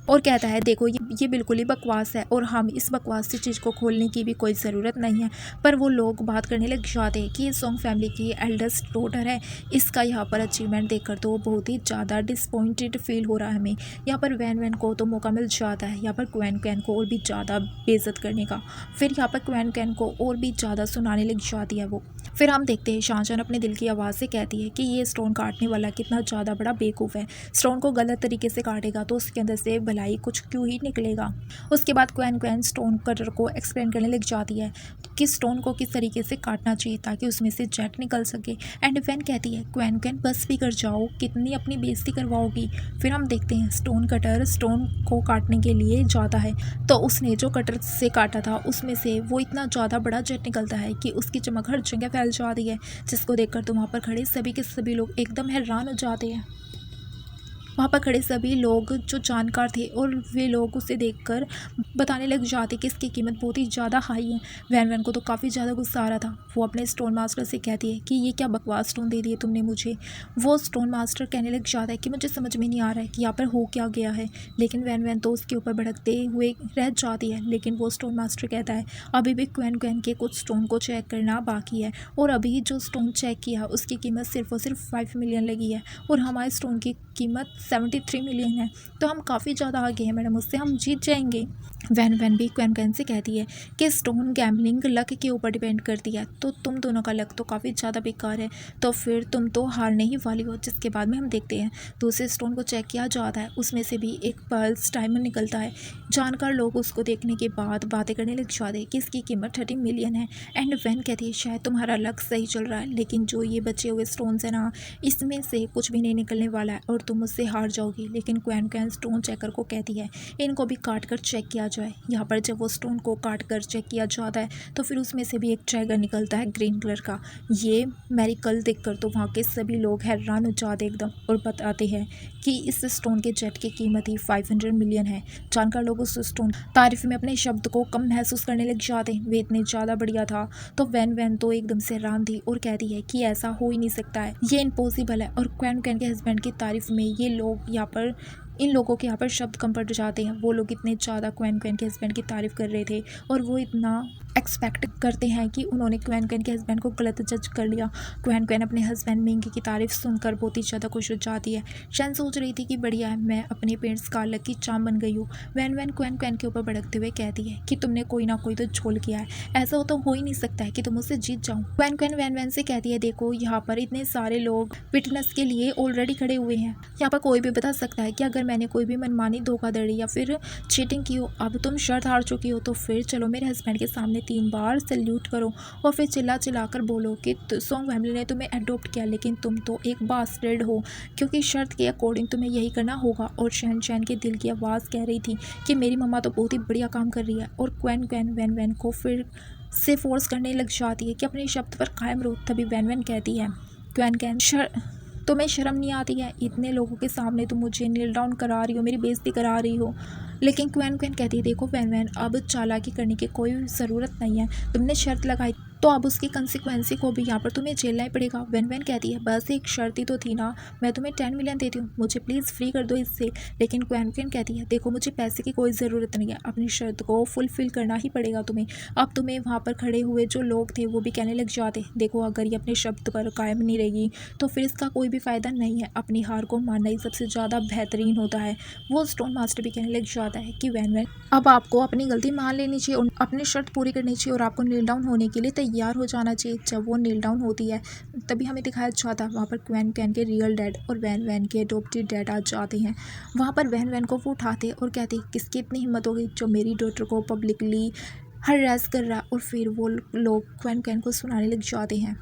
S1: और कहता है देखो, ये बिल्कुल ही बकवास है और हम इस बकवास सी चीज़ को खोलने की भी कोई ज़रूरत नहीं है। पर वो लोग बात करने लग जाते हैं कि ये सॉन्ग फैमिली की एल्डेस्ट डॉटर है, इसका यहाँ पर अचीवमेंट देखकर तो बहुत ही ज़्यादा डिसपॉइंटेड फील हो रहा है हमें। यहाँ पर वैन वैन को तो मौका मिल जाता है यहाँ पर क्वैन क्वैन को और भी ज़्यादा बेइज्जत करने का। फिर यहाँ पर क्वैन क्वैन को और भी ज़्यादा सुनाने लग जाती है वो। फिर हम देखते हैं शाहजहां अपने दिल की आवाज़ से कहती है कि ये स्टोन काटने वाला कितना ज़्यादा बड़ा बेवकूफ़ है। स्टोन को गलत तरीके से काटेगा तो उसके अंदर से भलाई कुछ क्यों ही निकलेगा। उसके बाद क्वैन क्वैन स्टोन कटर को एक्सप्लेन करने लग जाती है कि स्टोन को किस तरीके से काटना चाहिए ताकि उसमें से जेट निकल सके। एंड वैन कहती है क्वैन क्वैन बस भी कर जाओ, कितनी अपनी बेइज्जती करवाओगी। फिर हम देखते हैं स्टोन कटर स्टोन को काटने के लिए जाता है तो उसने जो कटर से काटा था उसमें से वो इतना ज़्यादा बड़ा जेट निकलता है कि उसकी चमक हर जगह फैल जाती है, जिसको देखकर तो वहाँ पर खड़े सभी के सभी लोग एकदम हैरान हो जाते हैं। वहाँ पर खड़े सभी लोग जो जानकार थे और वे लोग उसे देखकर बताने लग जाते कि इसकी कीमत बहुत ही ज़्यादा हाई है। वैन वैन को तो काफ़ी ज़्यादा गुस्सा आ रहा था। वो अपने स्टोन मास्टर से कहती है कि ये क्या बकवास स्टोन दे दिए तुमने मुझे। वो स्टोन मास्टर कहने लग जाता है कि मुझे समझ में नहीं आ रहा है कि यहाँ पर हो क्या गया है। लेकिन वैन वैन तो उसके ऊपर भड़कते हुए रह जाती है। लेकिन वो स्टोन मास्टर कहता है अभी भी क्वैन क्वैन के कुछ स्टोन को चेक करना बाकी है और अभी जो स्टोन चेक किया उसकी कीमत सिर्फ और सिर्फ 5 मिलियन लगी है और हमारे स्टोन की कीमत 73 मिलियन है। तो हम काफ़ी ज़्यादा आगे हैं मैडम, उससे हम जीत जाएंगे। वैन वैन भी क्वैन क्वैन से कहती है कि स्टोन गैम्बलिंग लक के ऊपर डिपेंड करती है, तो तुम दोनों का लक तो काफ़ी ज़्यादा बेकार है, तो फिर तुम तो हारने ही वाली हो। जिसके बाद में हम देखते हैं दूसरे स्टोन को चेक किया जाता है, उसमें से भी एक पर्ल्स डायमंड निकलता है। जानकार लोग उसको देखने के बाद बातें करने लग जाते हैं कि इसकी कीमत 30 मिलियन है। एंड वैन कहती है शायद तुम्हारा लक सही चल रहा है, लेकिन जो ये बचे हुए स्टोन्स हैं ना, इसमें से कुछ भी नहीं निकलने वाला है और तुम मुझसे हार जाओगी। लेकिन क्वैन क्वैन स्टोन चेकर को कहती है इनको भी काट कर चेक किया जाए। यहाँ पर जब वो स्टोन को काट कर चेक किया जाता है तो फिर उसमें से भी एक ड्रैगन निकलता है ग्रीन कलर का। ये मेरिकल देखकर तो वहाँ के सभी लोग हैरान हो जाते एकदम और बताते हैं कि इस स्टोन के जेट की कीमत ही 500 मिलियन है। जानकार लोग उस स्टोन तारीफ में अपने शब्द को कम महसूस करने लग जाते हैं, वे इतने ज़्यादा बढ़िया था। तो वैन वैन तो एकदम से हैरान थी और कहती है कि ऐसा हो ही नहीं सकता है, ये इम्पॉसिबल है। और क्वैन क्वैन के हस्बैंड की तारीफ में ये लोग यहाँ पर इन लोगों के यहाँ पर शब्द कम पड़ जाते हैं। वो लोग इतने ज़्यादा क्वैन क्वैन के हस्बैंड की तारीफ़ कर रहे थे और वो इतना एक्सपेक्ट करते हैं कि उन्होंने क्वैन क्वैन के हस्बैंड को गलत जज कर लिया। क्वैन क्वैन अपने हस्बैंड मिंकी की तारीफ़ सुनकर बहुत ही ज़्यादा खुश हो जाती है। शैन सोच रही थी कि बढ़िया है, मैं अपने पेरेंट्स का लकी चार्म बन गई हूँ। वैन वैन क्वैन क्वैन के ऊपर भड़कते हुए कहती है कि तुमने कोई ना कोई तो झोल किया है, ऐसा तो हो ही नहीं सकता है कि तुम उससे जीत जाऊँ। क्वैन क्वैन वैन वैन से कहती है देखो, यहाँ पर इतने सारे लोग विटनेस के लिए ऑलरेडी खड़े हुए हैं। यहाँ पर कोई भी बता सकता है कि अगर मैंने कोई भी मनमानी, धोखाधड़ी या फिर चीटिंग की हो, अब तुम शर्त हार चुकी हो, तो फिर चलो मेरे हस्बैंड के सामने 3 बार सैल्यूट करो और फिर चिल्ला चिल्ला कर बोलो कि सॉन्ग फैमिली ने तुम्हें अडॉप्ट किया, लेकिन तुम तो एक बास्टर्ड हो, क्योंकि शर्त के अकॉर्डिंग तुम्हें यही करना होगा। और शहनशाह के दिल की आवाज़ कह रही थी कि मेरी मम्मा तो बहुत ही बढ़िया काम कर रही है। और क्वैन क्वैन वैन वैन को फिर से फोर्स करने लग जाती है कि अपने शब्द पर कायम रहो। तभी वैन वैन कहती है क्वैन कैन तुम्हें शर्म नहीं आती है, इतने लोगों के सामने तुम मुझे नील डाउन करा रही हो, मेरी बेइज्जती करा रही हो। लेकिन क्वैन क्वैन कहती है देखो वैन वैन, अब चालाकी करने की कोई ज़रूरत नहीं है, तुमने शर्त लगाई तो अब उसकी कंसिक्वेंसी को भी यहाँ पर तुम्हें झेलना ही पड़ेगा। वैन वैन कहती है बस एक शर्त ही तो थी ना, मैं तुम्हें 10 मिलियन देती हूँ, मुझे प्लीज़ फ्री कर दो इससे। लेकिन क्वैन क्वैन कहती है देखो मुझे पैसे की कोई ज़रूरत नहीं है, अपनी शर्त को फुलफ़िल करना ही पड़ेगा तुम्हें। अब तुम्हें वहाँ पर खड़े हुए जो लोग थे वो भी कहने लग जाते देखो, अगर ये अपने शब्द पर कायम नहीं रहेगी तो फिर इसका कोई भी फ़ायदा नहीं है, अपनी हार को मानना ही सबसे ज़्यादा बेहतरीन होता है। वो स्टोन मास्टर भी कहने लग जाता है कि वैन वैन अब आपको अपनी गलती मान लेनी चाहिए और अपनी शर्त पूरी करनी चाहिए और आपको नील डाउन होने के लिए तैयार हो जाना चाहिए। जब वो नील डाउन होती है तभी हमें दिखाया जाता है वहाँ पर क्वैन क्वैन के रियल डैड और वैन वैन के अडॉप्टेड डैड आ जाते हैं। वहाँ पर वैन वैन को वो उठाते और कहते किसकी इतनी हिम्मत हो गई जो मेरी डॉटर को पब्लिकली हरास कर रहा। और फिर वो लोग क्वैन क्वैन को सुनाने लग जाते हैं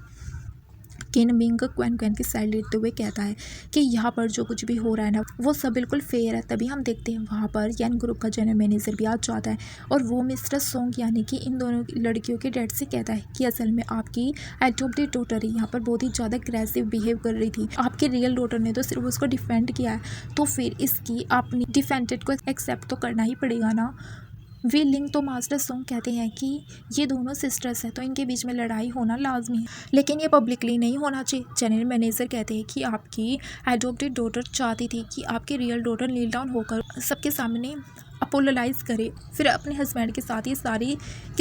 S1: किन मिंग क्वेन क्वेन की साइड लेते हुए कहता है कि यहाँ पर जो कुछ भी हो रहा है ना वो सब बिल्कुल फेयर है। तभी हम देखते हैं वहाँ पर यान ग्रुप का जनरल मैनेजर भी आ जाता है और वो मिस्टर सोंग यानी कि इन दोनों लड़कियों के डैड से कहता है कि असल में आपकी एडॉप्टेड डॉटर ही यहाँ पर बहुत ही ज़्यादा अग्रेसिव बिहेव कर रही थी। आपके रियल डॉटर ने तो सिर्फ उसको डिफेंड किया है, तो फिर इसकी आपने डिफेंडेड को एक्सेप्ट तो करना ही पड़ेगा ना। वे लिंग तो मास्टर सोंग कहते हैं कि ये दोनों सिस्टर्स हैं तो इनके बीच में लड़ाई होना लाजमी है, लेकिन ये पब्लिकली नहीं होना चाहिए। जनरल मैनेजर कहते हैं कि आपकी एडॉप्टेड डॉटर चाहती थी कि आपकी रियल डॉटर नील डाउन होकर सबके सामने अपोलोलाइज करे, फिर अपने हस्बैंड के साथ ये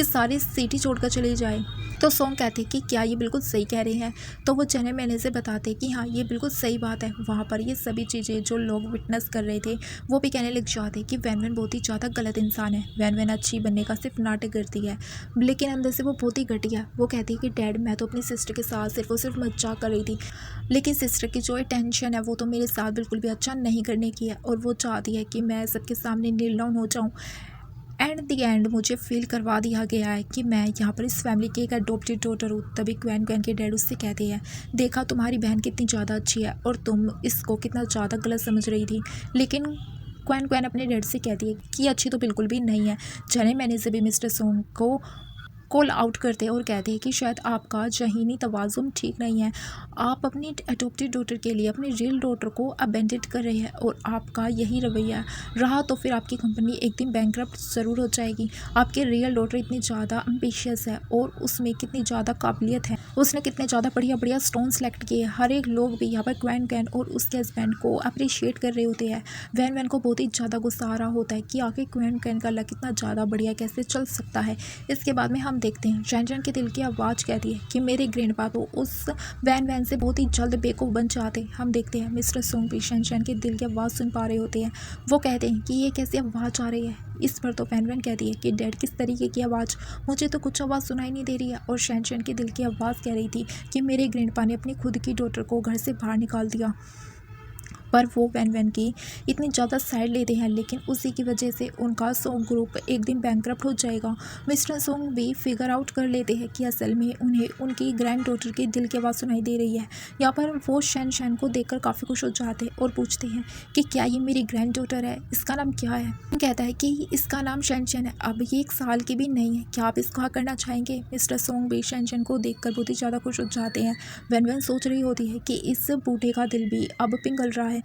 S1: सारी सिटी छोड़कर चली जाए। तो सोंग कहते हैं कि क्या ये बिल्कुल सही कह रहे हैं। तो वो जनरल मैनेजर बताते हैं कि हाँ ये बिल्कुल सही बात है। वहाँ पर ये सभी चीज़ें जो लोग विटनेस कर रहे थे वो भी कहने लग जाते हैं कि वैन वैन बहुत ही ज़्यादा गलत इंसान है। वैन वैन अच्छी बनने का सिर्फ नाटक करती है, लेकिन अंदर से वो बहुत ही घटिया है। वो कहती है कि डैड मैं तो अपनी सिस्टर के साथ सिर्फ मजाक कर रही थी, लेकिन सिस्टर की जो टेंशन है वो तो मेरे साथ बिल्कुल भी अच्छा नहीं करने की है और वो चाहती है कि मैं सबके सामने नील डाउन हो जाऊँ। एंड द एंड मुझे फील करवा दिया गया है कि मैं यहाँ पर इस फैमिली की एक अडोप्टेड डॉटर हूँ। तभी क्वेन क्वेन के डैड उससे कहते हैं देखा तुम्हारी बहन कितनी ज़्यादा अच्छी है और तुम इसको कितना ज़्यादा गलत समझ रही थी। लेकिन क्वेन क्वेन अपने डैड से कहती है कि अच्छी तो बिल्कुल भी नहीं है। जनरल मैनेजर भी मिस्टर सोंग को कॉल आउट करते हैं और कहते हैं कि शायद आपका ज़हनी तवाज़ुन ठीक नहीं है। आप अपनी अडॉप्टेड डॉटर के लिए अपनी रियल डॉटर को अबेंडेड कर रहे हैं और आपका यही रवैया रहा तो फिर आपकी कंपनी एक दिन बैंकरप्ट ज़रूर हो जाएगी। आपकी रियल डॉटर इतनी ज़्यादा एम्बिशियस है और उसमें कितनी ज़्यादा काबिलियत है, उसने कितने ज़्यादा बढ़िया स्टोन सेलेक्ट किए हैं। हर एक लोग भी यहाँ पर क्वेन क्वेन और उसके हस्बैंड को अप्रिशिएट कर रहे होते हैं। वैन वैन को बहुत ही ज़्यादा गुस्सा आ रहा होता है कि आखिर क्वेन क्वेन का लक कितना ज़्यादा बढ़िया कैसे चल सकता है। इसके बाद में हम देखते हैं शैनचैन के दिल की आवाज़ कहती है कि मेरे ग्रैंडपा तो उस वैन वैन से बहुत ही जल्द बेवकूफ़ बन जाते। हम देखते हैं मिस्टर सोंग भी शैनचैन के दिल की आवाज़ सुन पा रहे होते हैं। वो कहते हैं कि ये कैसी आवाज़ आ रही है। इस पर तो वैन वैन कहती है कि डैड किस तरीके की आवाज़, मुझे तो कुछ आवाज़ सुनाई नहीं दे रही है। और शैनचैन के दिल की आवाज़ कह रही थी कि मेरे ग्रैंडपा ने अपनी खुद की डॉटर को घर से बाहर निकाल दिया। पर वो वैन वैन की इतनी ज़्यादा साइड लेते हैं, लेकिन उसी की वजह से उनका सोंग ग्रुप एक दिन बैंकरप्ट हो जाएगा। मिस्टर सोंग भी फिगर आउट कर लेते हैं कि असल में उन्हें उनकी ग्रैंड डॉटर की दिल की आवाज़ सुनाई दे रही है। यहाँ पर वो शैन को देखकर काफ़ी खुश हो जाते हैं और पूछते हैं कि क्या ये मेरी ग्रैंड डॉटर है, इसका नाम क्या है। कहता है कि इसका नाम शैन है, अब ये 1 साल की भी नहीं है, क्या आप इसको करना चाहेंगे। मिस्टर सोंग भी शैन को देखकर बहुत ही ज़्यादा खुश हो जाते हैं। वैन वैन सोच रही होती है कि इस बूढ़े का दिल भी अब पिघल रहा है।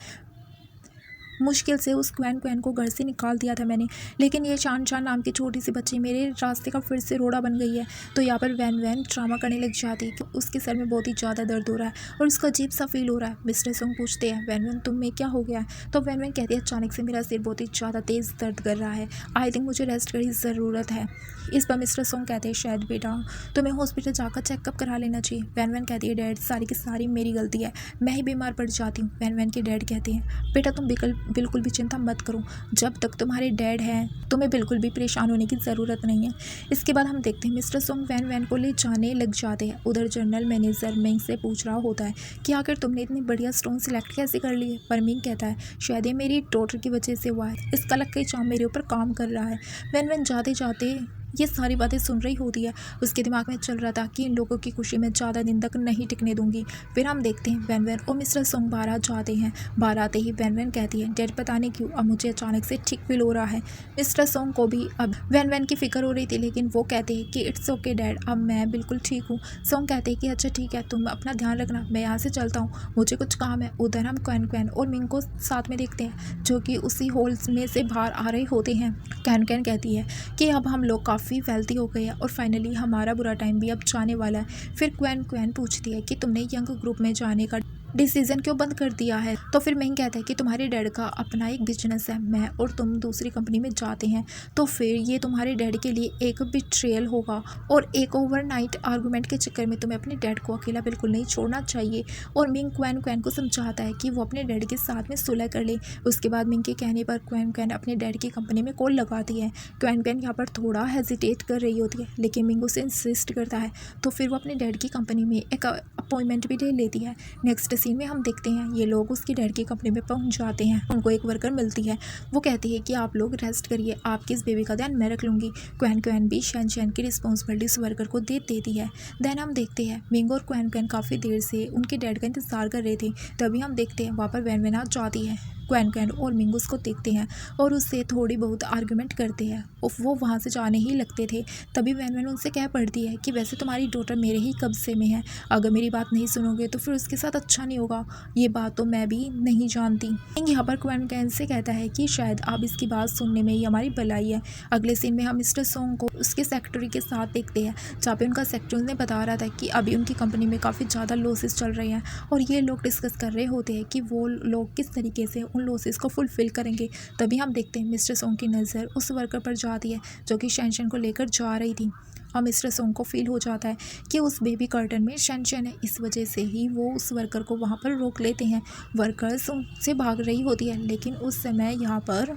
S1: मुश्किल से उस क्वेन क्वेन को घर से निकाल दिया था मैंने, लेकिन ये शान नाम की छोटी सी बच्ची मेरे रास्ते का फिर से रोड़ा बन गई है। तो यहाँ पर वैन वैन ड्रामा करने लग जाती है कि उसके सर में बहुत ही ज़्यादा दर्द हो रहा है और उसका अजीब सा फील हो रहा है। मिस्टर सोंग पूछते हैं वैन वैन तुम्हें क्या हो गया है। तो वैन वैन कहती है अचानक से मेरा सिर बहुत ही ज़्यादा तेज़ दर्द कर रहा है, आई थिंक मुझे रेस्ट की ज़रूरत है। इस पर मिस्टर सोंग कहते हैं शायद बेटा तुम्हें हॉस्पिटल जाकर चेकअप करा लेना चाहिए। वैन वैन कहती है डैड सारी की सारी मेरी गलती है, मैं ही बीमार पड़ जाती हूँ। वैन वैन के डैड कहते हैं बेटा तुम बिल्कुल भी चिंता मत करो, जब तक तुम्हारे डैड हैं तुम्हें बिल्कुल भी परेशान होने की ज़रूरत नहीं है। इसके बाद हम देखते हैं मिस्टर सोंग वैन वैन को ले जाने लग जाते हैं। उधर जनरल मैनेजर मिंग से पूछ रहा होता है कि आखिर तुमने इतनी बढ़िया स्टोन सिलेक्ट कैसे कर लिए। पर मिंग कहता है शायद ये मेरी डॉटर की वजह से हुआ है, इसका लग कई चाम मेरे ऊपर काम कर रहा है। वैन वैन जाते जाते ये सारी बातें सुन रही होती है। उसके दिमाग में चल रहा था कि इन लोगों की खुशी में ज़्यादा दिन तक नहीं टिकने दूंगी। फिर हम देखते हैं वैन वैन और मिस्टर सोंग बाहर आ जाते हैं। बाहर आते ही वैन वैन कहती है डैड पता नहीं क्यों अब मुझे अचानक से ठीक फील हो रहा है। मिस्टर सोंग को भी अब वैन वैन की फिक्र हो रही थी, लेकिन वो कहते हैं कि इट्स ओके डैड, अब मैं बिल्कुल ठीक हूँ। सोंग कहते हैं कि अच्छा ठीक है तुम अपना ध्यान रखना, मैं यहाँ से चलता हूँ, मुझे कुछ काम है। उधर हम क्वेन क्वेन और मिंग को साथ में देखते हैं जो कि उसी होल्स में से बाहर आ रहे होते हैं। कैन कैन कहती है कि अब हम लोग काफ़ी वेल्थी हो गए और फाइनली हमारा बुरा टाइम भी अब जाने वाला है। फिर क्वेन क्वेन पूछती है कि तुमने यंग ग्रुप में जाने का डिसीजन क्यों बंद कर दिया है। तो फिर मिंग कहता है कि तुम्हारे डैड का अपना एक बिजनेस है, मैं और तुम दूसरी कंपनी में जाते हैं तो फिर ये तुम्हारे डैड के लिए एक बिट्रेयल होगा और एक ओवरनाइट आर्गूमेंट के चक्कर में तुम्हें अपने डैड को अकेला बिल्कुल नहीं छोड़ना चाहिए। और मिंग क्वेन क्वेन को समझाता है कि वो अपने डैड के साथ में सुलह कर ले। उसके बाद मिंग के कहने पर क्वेन क्वेन अपने डैड की कंपनी में कॉल लगाती है। क्वेन क्वेन यहाँ पर थोड़ा हेजिटेट कर रही होती है, लेकिन मिंग उसे इंसिस्ट करता है। तो फिर वो अपने डैड की कंपनी में एक अपॉइंटमेंट भी ले लेती है। नेक्स्ट सीन में हम देखते हैं ये लोग उसके डैड के कमरे में पहुंच जाते हैं। उनको एक वर्कर मिलती है, वो कहती है कि आप लोग रेस्ट करिए, आपके इस बेबी का ध्यान मैं रख लूँगी। क्वैन भी शैन की रिस्पॉन्सिबिलिटी उस वर्कर को दे देती है। देन हम देखते हैं मिंग और क्वैन काफ़ी देर से उनके डैड का इंतजार कर रहे थे। तभी हम देखते हैं वहाँ पर वैन आ जाती है। क्वैन और मिंग उसको देखते हैं और उससे थोड़ी बहुत आर्गुमेंट करते हैं और वो वहाँ से जाने ही लगते थे। तभी वैन उनसे कह पड़ती है कि वैसे तुम्हारी डॉटर मेरे ही कब्जे में है, अगर मेरी बात नहीं सुनोगे तो फिर उसके साथ अच्छा नहीं होगा। ये बात तो मैं भी नहीं जानती। मिंग यहाँ पर क्वैन से कहता है कि शायद आप इसकी बात सुनने में ही हमारी भलाई है। अगले सीन में हम मिस्टर सोंग को उसके सेक्रेटरी के साथ देखते हैं, जहाँ पे उनका सेक्रेटरी ने बता रहा था कि अभी उनकी कंपनी में काफ़ी ज़्यादा लॉसेस चल रहे हैं और ये लोग डिस्कस कर रहे होते हैं कि वो लोग किस तरीके से उन लॉसेस को फुलफिल करेंगे। तभी हम देखते हैं मिस्टर सोंग की नज़र उस वर्कर पर जाती है जो कि शैनशन को लेकर जा रही थी और मिस्टर सोंग को फील हो जाता है कि उस बेबी कर्टन में शैनशन है। इस वजह से ही वो उस वर्कर को वहाँ पर रोक लेते हैं। वर्कर्स उनसे भाग रही होती है, लेकिन उस समय यहाँ पर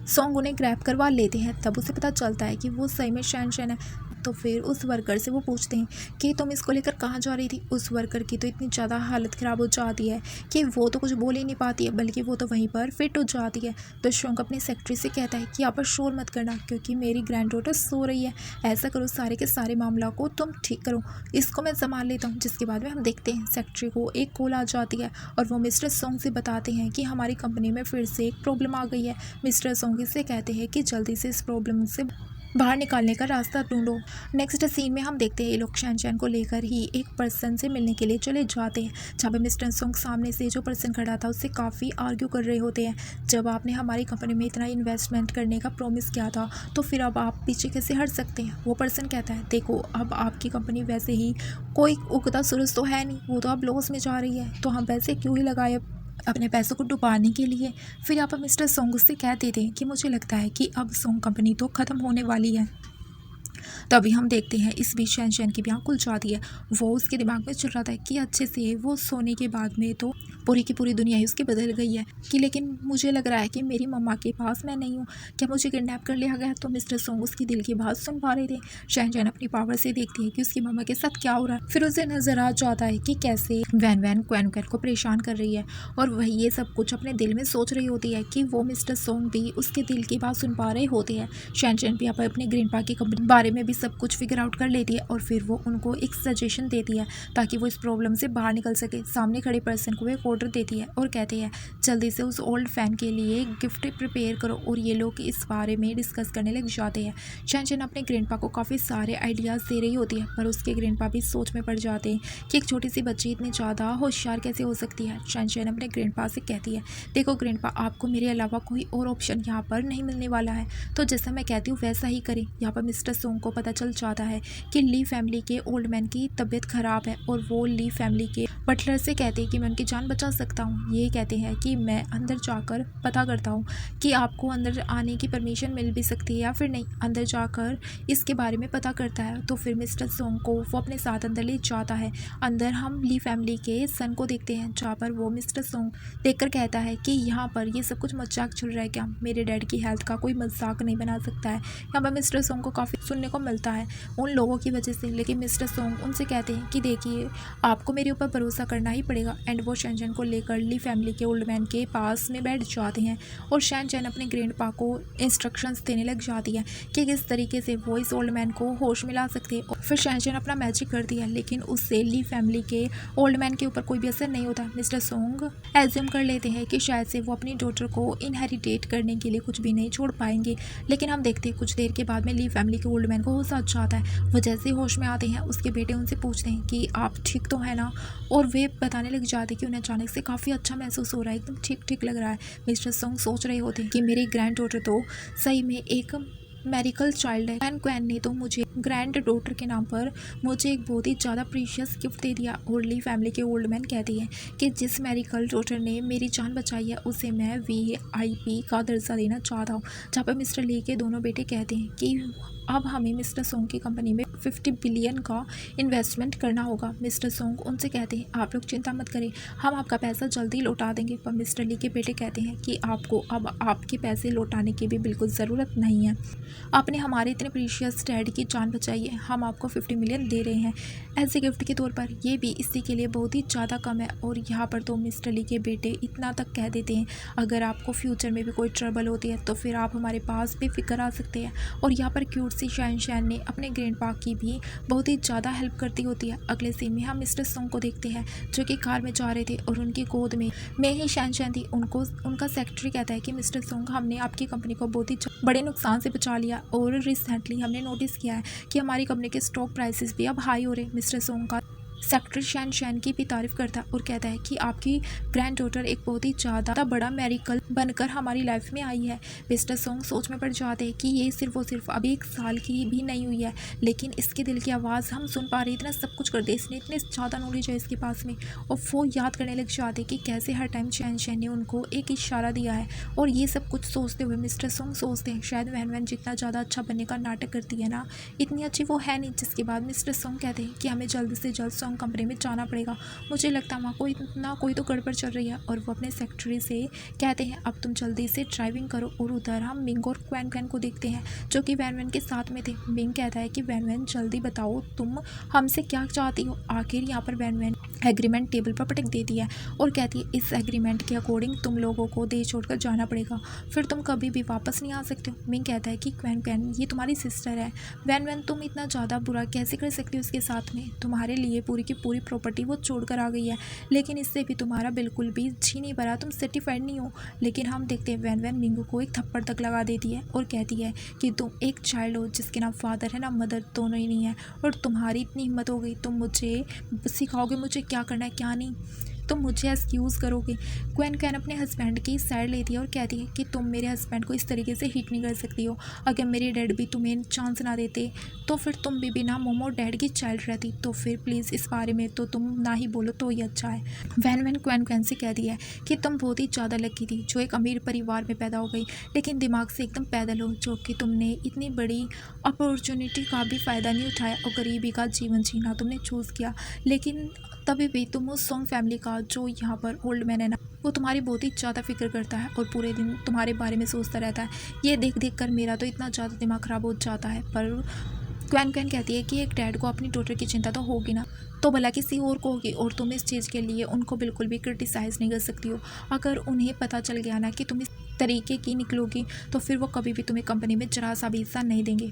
S1: सोंग उन्हें ग्रैब करवा लेते हैं। तब उसे पता चलता है कि वो सही में शैनशन है। तो फिर उस वर्कर से वो पूछते हैं कि तुम इसको लेकर कहाँ जा रही थी। उस वर्कर की तो इतनी ज़्यादा हालत ख़राब हो जाती है कि वो तो कुछ बोल ही नहीं पाती है, बल्कि वो तो वहीं पर फिट हो जाती है। तो शोंग अपनी सेक्रेटरी से कहता है कि यहाँ पर शोर मत करना, क्योंकि मेरी ग्रैंड डॉटर सो रही है। ऐसा करो सारे के सारे मामला को तुम ठीक करो, इसको मैं संभाल लेता हूँ। जिसके बाद में हम देखते हैं सेक्रेटरी को एक कॉल आ जाती है और वो मिस्टर सोंग से बताते हैं कि हमारी कंपनी में फिर से एक प्रॉब्लम आ गई है। मिस्टर सोंग इससे कहते हैं कि जल्दी से इस प्रॉब्लम से बाहर निकालने का रास्ता ढूंढो। नेक्स्ट सीन में हम देखते हैं ये लोग शैनशन को लेकर ही एक पर्सन से मिलने के लिए चले जाते हैं, जहाँ पे मिस्टर सोंग सामने से जो पर्सन खड़ा था उससे काफ़ी आर्ग्यू कर रहे होते हैं। जब आपने हमारी कंपनी में इतना इन्वेस्टमेंट करने का प्रॉमिस किया था तो फिर अब आप पीछे कैसे हट सकते हैं। वो पर्सन कहता है देखो अब आपकी कंपनी वैसे ही कोई उगता सूरज तो है नहीं, वो तो अब लॉस में जा रही है, तो हम पैसे क्यों ही लगाए अपने पैसों को डुबाने के लिए। फिर यहाँ पर मिस्टर सोंग उससे कह देते हैं कि मुझे लगता है कि अब सोंग कंपनी तो ख़त्म होने वाली है। तभी हम देखते हैं इस बीच शैनशन की भी आँख खुल जाती है। वो उसके दिमाग में चल रहा था कि अच्छे से वो सोने के बाद में तो पूरी की पूरी दुनिया ही उसकी बदल गई है कि लेकिन मुझे लग रहा है कि मेरी मम्मा के पास मैं नहीं हूँ, क्या मुझे किडनैप कर लिया गया। तो मिस्टर सोंग उसकी दिल की बात सुन पा रहे थे। शैनशन अपनी पावर से देखती है कि उसकी मम्मा के साथ क्या हो रहा है। फिर उसे नजर आ जाता है कि कैसे वैन क्वैन को परेशान कर रही है और वही ये सब कुछ अपने दिल में सोच रही होती है कि वो मिस्टर सोंग भी उसके दिल की बात सुन पा रहे होते हैं। शैनशन भी यहाँ पर अपने ग्रैंडपा की कंपनी बारे में भी सब कुछ फिगर आउट कर लेती है और फिर वो उनको एक सजेशन देती है ताकि वो इस प्रॉब्लम से बाहर निकल सके। सामने खड़े पर्सन को एक ऑर्डर देती है और कहती है जल्दी से उस ओल्ड फैन के लिए गिफ्ट प्रिपेयर करो और ये लोग इस बारे में डिस्कस करने लग जाते हैं। शैनशन अपने ग्रैंडपा को काफ़ी सारे आइडियाज़ दे रही होती है, पर उसके ग्रैंडपा भी सोच में पड़ जाते हैं कि एक छोटी सी बच्ची इतनी ज़्यादा होशियार कैसे हो सकती है। शैनशन अपने ग्रैंडपा से कहती है देखो ग्रैंडपा आपको मेरे अलावा कोई और ऑप्शन यहाँ पर नहीं मिलने वाला है, तो जैसा मैं कहती हूँ वैसा ही करें। यहाँ पर मिस्टर सोंग को पता चल जाता है कि ली फैमिली के ओल्ड मैन की तबीयत ख़राब है और वो ली फैमिली के बटलर से कहते हैं कि मैं उनकी जान बचा सकता हूँ। ये कहते हैं कि मैं अंदर जाकर पता करता हूँ कि आपको अंदर आने की परमिशन मिल भी सकती है या फिर नहीं। अंदर जाकर इसके बारे में पता करता है तो फिर मिस्टर सोंग को वो अपने साथ अंदर ले जाता है। अंदर हम ली फैमिली के सन को देखते हैं, जहाँ पर वो मिस्टर सोंग देखकर कहता है कि यहाँ पर ये सब कुछ मजाक चल रहा है क्या, मेरे डैड की हेल्थ का कोई मजाक नहीं बना सकता है। यहाँ पर मिस्टर सोंग को काफ़ी सुनने को मिलता है उन लोगों की वजह से, लेकिन मिस्टर सोंग उनसे कहते हैं कि देखिए आपको मेरे ऊपर भरोसा करना ही पड़ेगा। एंड वो शैनशन को लेकर ली फैमिली के ओल्ड मैन के पास में बैठ जाते हैं और शैनशन अपने ग्रैंडपा को इंस्ट्रक्शंस देने लग जाती है कि किस तरीके से वो इस ओल्ड मैन को होश में ला सकते हैं। फिर शैनशन अपना मैजिक करती है, लेकिन उससे ली फैमिली के ओल्ड मैन के ऊपर कोई भी असर नहीं होता। मिस्टर सोंग एज्यूम कर लेते हैं कि शायद से वो अपनी डॉटर को इनहेरिटेट करने के लिए कुछ भी नहीं छोड़ पाएंगे, लेकिन हम देखते हैं कुछ देर के बाद में ली फैमिली के ओल्ड मैन को होश आ जाता है। वो जैसे होश में आते हैं उसके बेटे उनसे पूछते हैं कि आप ठीक तो है ना, और वे बताने लग जाते हैं कि उन्हें अचानक से काफ़ी अच्छा महसूस हो रहा है, एकदम ठीक ठीक लग रहा है। मिस्टर सोंग सोच रहे होते हैं कि मेरी ग्रैंड डॉटर तो सही में एक मेरिकल चाइल्ड है। एंड क्वैन ने तो मुझे ग्रैंड डॉटर के नाम पर मुझे एक बहुत ही ज़्यादा प्रीशियस गिफ्ट दे दिया। ओल्डली फैमिली के ओल्ड मैन कहते हैं कि जिस मेरिकल डॉटर ने मेरी जान बचाई है उसे मैं VIP का दर्जा देना चाहता हूँ। जहाँ पर मिस्टर ली के दोनों बेटे कहते हैं कि अब हमें मिस्टर सोंग की कंपनी में 50 बिलियन का इन्वेस्टमेंट करना होगा। मिस्टर सोंग उनसे कहते हैं आप लोग चिंता मत करें, हम आपका पैसा जल्दी लौटा देंगे। पर मिस्टर ली के बेटे कहते हैं कि आपको अब आपके पैसे लौटाने की भी बिल्कुल ज़रूरत नहीं है, आपने हमारे इतने प्रीशियस डैड की जान बचाई है, हम आपको 50 मिलियन दे रहे हैं एज ए गिफ्ट के तौर पर। ये भी इसी के लिए बहुत ही ज़्यादा कम है। और यहाँ पर तो मिस्टर ली के बेटे इतना तक कह देते हैं अगर आपको फ्यूचर में भी कोई ट्रबल होती है तो फिर आप हमारे पास भी फिक्र आ सकते हैं। और यहाँ पर क्यूट सी शैन ने अपने ग्रैंडपा की भी बहुत ही ज़्यादा हेल्प करती होती है। अगले सीन में हम मिस्टर सोंग को देखते हैं जो कि कार में जा रहे थे और उनकी गोद में ही शैन थी। उनको उनका सेक्रेटरी कहता है कि मिस्टर सोंग हमने आपकी कंपनी को बहुत ही बड़े नुकसान से बचा लिया और रिसेंटली हमने नोटिस किया है कि हमारी कंपनी के स्टॉक प्राइसेस भी अब हाई हो रहे हैं। मिस्टर सोंग का सेक्रेटरी शैन की भी तारीफ करता है और कहता है कि आपकी ग्रैंड डॉटर एक बहुत ही ज़्यादा बड़ा मेरिकल बनकर हमारी लाइफ में आई है। मिस्टर सोंग सोच में पड़ जाते हैं कि ये सिर्फ और सिर्फ अभी 1 साल की भी नहीं हुई है, लेकिन इसके दिल की आवाज़ हम सुन पा रहे हैं, इतना सब कुछ कर दे, इसने इतने ज़्यादा नॉलेज है इसके पास में। और वो याद करने लग जाते कि कैसे हर टाइम शैन ने उनको एक इशारा दिया है। और ये सब कुछ सोचते हुए मिस्टर सोंग सोचते हैं शायद वैन जितना ज़्यादा अच्छा बनने का नाटक करती है ना, इतनी अच्छी वो है नहीं। जिसके बाद मिस्टर सोंग कहते हैं कि हमें जल्द से जल्द सोंग कंपनी में जाना पड़ेगा, मुझे लगता है वहाँ कोई तो गड़बड़ चल रही है। और वो अपने सेक्रेटरी से कहते हैं अब तुम जल्दी से ड्राइविंग करो। और उधर हम मिंग और क्वैन को देखते हैं जो कि वैन के साथ में थे। मिंग कहता है कि वैन जल्दी बताओ तुम हमसे क्या चाहती हो। आखिर यहाँ पर वैन एग्रीमेंट टेबल पर पटक देती है और कहती है इस एग्रीमेंट के अकॉर्डिंग तुम लोगों को देश छोड़कर जाना पड़ेगा, फिर तुम कभी भी वापस नहीं आ सकते हो। मिंग कहता है कि क्वैन ये तुम्हारी सिस्टर है, वैन तुम इतना ज़्यादा बुरा कैसे कर सकती हो उसके साथ में, तुम्हारे लिए पूरी की पूरी प्रॉपर्टी वो छोड़ कर आ गई है, लेकिन इससे भी तुम्हारा बिल्कुल भी जी नहीं भरा, तुम सर्टिफाइड नहीं हो। लेकिन हम देखते हैं वैन मिंग को एक थप्पड़ तक लगा देती है और कहती है कि तुम एक चाइल्ड हो जिसके ना फादर है ना मदर, दोनों ही नहीं है, और तुम्हारी इतनी हिम्मत हो गई तुम मुझे सिखाओगे मुझे क्या करना है क्या नहीं, तुम मुझे एक्सक्यूज़ करोगे। क्वैन अपने हस्बैंड की साइड लेती है और कहती है कि तुम मेरे हस्बैंड को इस तरीके से हिट नहीं कर सकती हो, अगर मेरे डैड भी तुम्हें चांस ना देते तो फिर तुम भी बिना मोमो डैड की चाइल्ड रहती, तो फिर प्लीज़ इस बारे में तो तुम ना ही बोलो तो ही अच्छा है। वैन क्वैन से कहती है कि तुम बहुत ही ज़्यादा लकी थी जो एक अमीर परिवार में पैदा हो गई, लेकिन दिमाग से एकदम पैदल हो, जो कि तुमने इतनी बड़ी अपॉर्चुनिटी का भी फ़ायदा नहीं उठाया और गरीबी का जीवन जीना तुमने चूज़ किया। लेकिन तभी भी तुम उस सोंग फैमिली का जो यहाँ पर ओल्ड मैन है ना, वो तुम्हारी बहुत ही ज़्यादा फिक्र करता है और पूरे दिन तुम्हारे बारे में सोचता रहता है। ये देख कर मेरा तो इतना ज़्यादा दिमाग ख़राब हो जाता है। पर क्वैन कहती है कि एक डैड को अपनी डॉटर की चिंता तो होगी ना, तो भला किसी और को होगी, और तुम इस चीज़ के लिए उनको बिल्कुल भी क्रिटिसाइज़ नहीं कर सकती हो। अगर उन्हें पता चल गया ना कि तुम इस तरीके की निकलोगी तो फिर वो कभी भी तुम्हें कंपनी में जरा सा भी हिस्सा नहीं देंगे।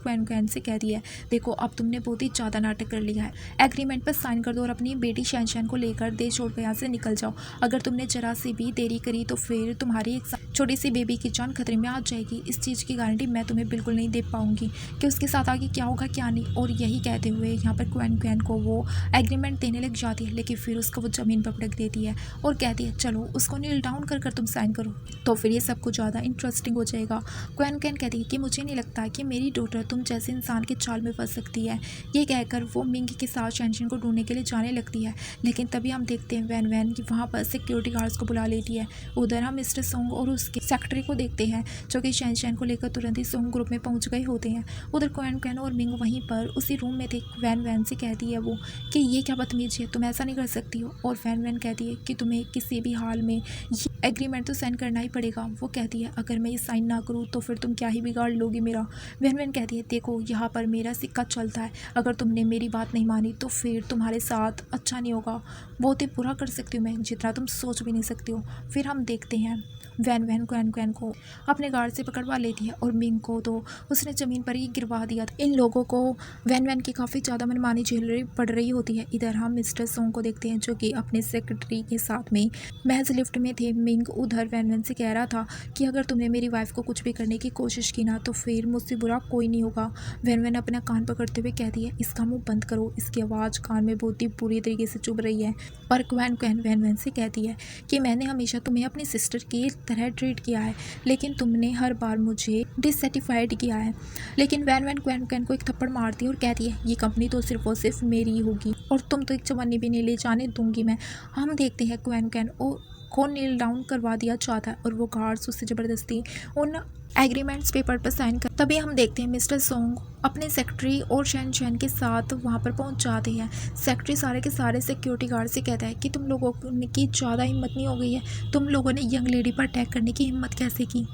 S1: क्वैन से कह दिया है देखो अब तुमने बहुत ही ज़्यादा नाटक कर लिया है, एग्रीमेंट पर साइन कर दो और अपनी बेटी शैन को लेकर देश छोड़ कर यहाँ से निकल जाओ। अगर तुमने जरा सी भी देरी करी तो फिर तुम्हारी एक छोटी सी बेबी की जान खतरे में आ जाएगी। इस चीज़ की गारंटी मैं तुम्हें बिल्कुल नहीं दे पाऊंगी कि उसके साथ आगे क्या होगा क्या नहीं। और यही कहते हुए यहाँ पर क्वैन को वो एग्रीमेंट देने लग जाती है, लेकिन फिर उसको वो ज़मीन पर पटक देती है और कहती है चलो उसको नील डाउन कर तुम साइन करो, तो फिर ये सब कुछ ज़्यादा इंटरेस्टिंग हो जाएगा। क्वैन कहती है कि मुझे नहीं लगता कि मेरी डॉटर तुम जैसे इंसान के चाल में फंस सकती है। ये कहकर वो मिंग के साथ शैन को ढूंढने के लिए जाने लगती है, लेकिन तभी हम देखते हैं वैन की वहाँ पर सिक्योरिटी गार्ड्स को बुला लेती है। उधर हम मिस्टर सोंग और उसके सेक्रेटरी को देखते हैं जो कि शैन को लेकर तुरंत ही सोंग ग्रुप में पहुँच गए होते हैं। उधर क्वैन और मिंग वहीं पर उसी रूम में थे। वैन से कहती है वो कि ये क्या बदतमीजी है, तुम ऐसा नहीं कर सकती हो। और वैन कहती है कि तुम्हें किसी भी हाल में ये एग्रीमेंट तो साइन करना ही पड़ेगा। वो कहती है अगर मैं ये साइन ना करूँ तो फिर तुम क्या ही बिगाड़ लोगी मेरा। वैन कहती है देखो यहाँ पर मेरा सिक्का चलता है, अगर तुमने मेरी बात नहीं मानी तो फिर तुम्हारे साथ अच्छा नहीं होगा, बहुत ही बुरा कर सकती हूँ मैं जितना तुम सोच भी नहीं सकती हो। फिर हम देखते हैं वैन क्वैन को अपने गार्ड से पकड़वा लेती है और मिंग को तो उसने ज़मीन पर ही गिरवा दिया था। इन लोगों को वैन की काफ़ी ज़्यादा मनमानी झेलनी पड़ रही होती है। इधर हम मिस्टर सोंग को देखते हैं जो कि अपने सेक्रेटरी के साथ में महज लिफ्ट में थे। मिंग उधर वैन से कह रहा था कि अगर तुमने मेरी वाइफ को कुछ भी करने की कोशिश की ना तो फिर मुझसे बुरा कोई नहीं होगा। वैन अपना कान पकड़ते हुए कहती है इसका मुँह बंद करो, इसकी आवाज़ कान में बहुत ही बुरी तरीके से चुभ रही है। पर वैन से कहती है कि मैंने हमेशा तुम्हें अपनी सिस्टर की तरह ट्रीट किया है, लेकिन तुमने हर बार मुझे डिससेटिस्फाइड किया है। लेकिन वैन क्वैन को एक थप्पड़ मारती है और कहती है ये कंपनी तो सिर्फ और सिर्फ मेरी ही होगी और तुम तो एक चवन्नी भी नहीं ले जाने दूंगी मैं। हम देखते हैं क्वैन और को नील डाउन करवा दिया जाता है और वो गार्ड्स उससे ज़बरदस्ती उन एग्रीमेंट्स पेपर पर साइन कर। तभी हम देखते हैं मिस्टर सोंग अपने सेक्रेटरी और शैन के साथ वहाँ पर पहुँच जाते हैं। सेक्रेटरी सारे के सारे सिक्योरिटी गार्ड से कहता है कि तुम लोगों की ज़्यादा हिम्मत नहीं हो गई है, तुम लोगों ने यंग लेडी पर अटैक करने की हिम्मत कैसे की।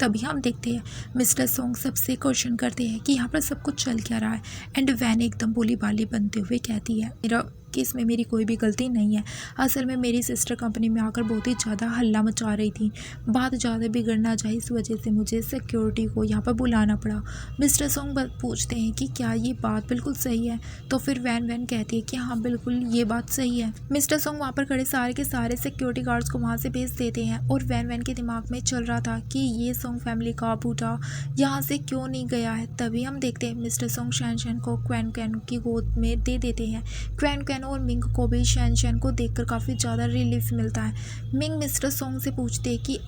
S1: तभी हम देखते हैं मिस्टर सोंग सबसे क्वेश्चन करते हैं कि यहाँ पर सब कुछ चल क्या रहा है। एंड वैन एकदम बोली बाली बनते हुए कहती है मेरा कि इसमें मेरी कोई भी गलती नहीं है। असल में मेरी सिस्टर कंपनी में आकर बहुत ही ज़्यादा हल्ला मचा रही थी, बात ज़्यादा बिगड़ ना जाए इस वजह से मुझे सिक्योरिटी को यहाँ पर बुलाना पड़ा। मिस्टर सोंग पूछते हैं कि क्या ये बात बिल्कुल सही है। तो फिर वैन कहती है कि हाँ बिल्कुल ये बात सही है। मिस्टर सोंग वहाँ पर खड़े सारे के सारे सिक्योरिटी गार्ड्स को वहाँ से भेज देते हैं और वैन के दिमाग में चल रहा था कि ये सोंग फैमिली का बूटा यहाँ से क्यों नहीं गया है। तभी हम देखते हैं मिस्टर सोंग शैन को क्वैन की गोद में दे देते हैं। क्वैन और मिंग को भी शैन को देखकर काफ़ी ज़्यादा रिलीफ मिलता है। मिंग मिस्टर सोंग से पूछते हैं कि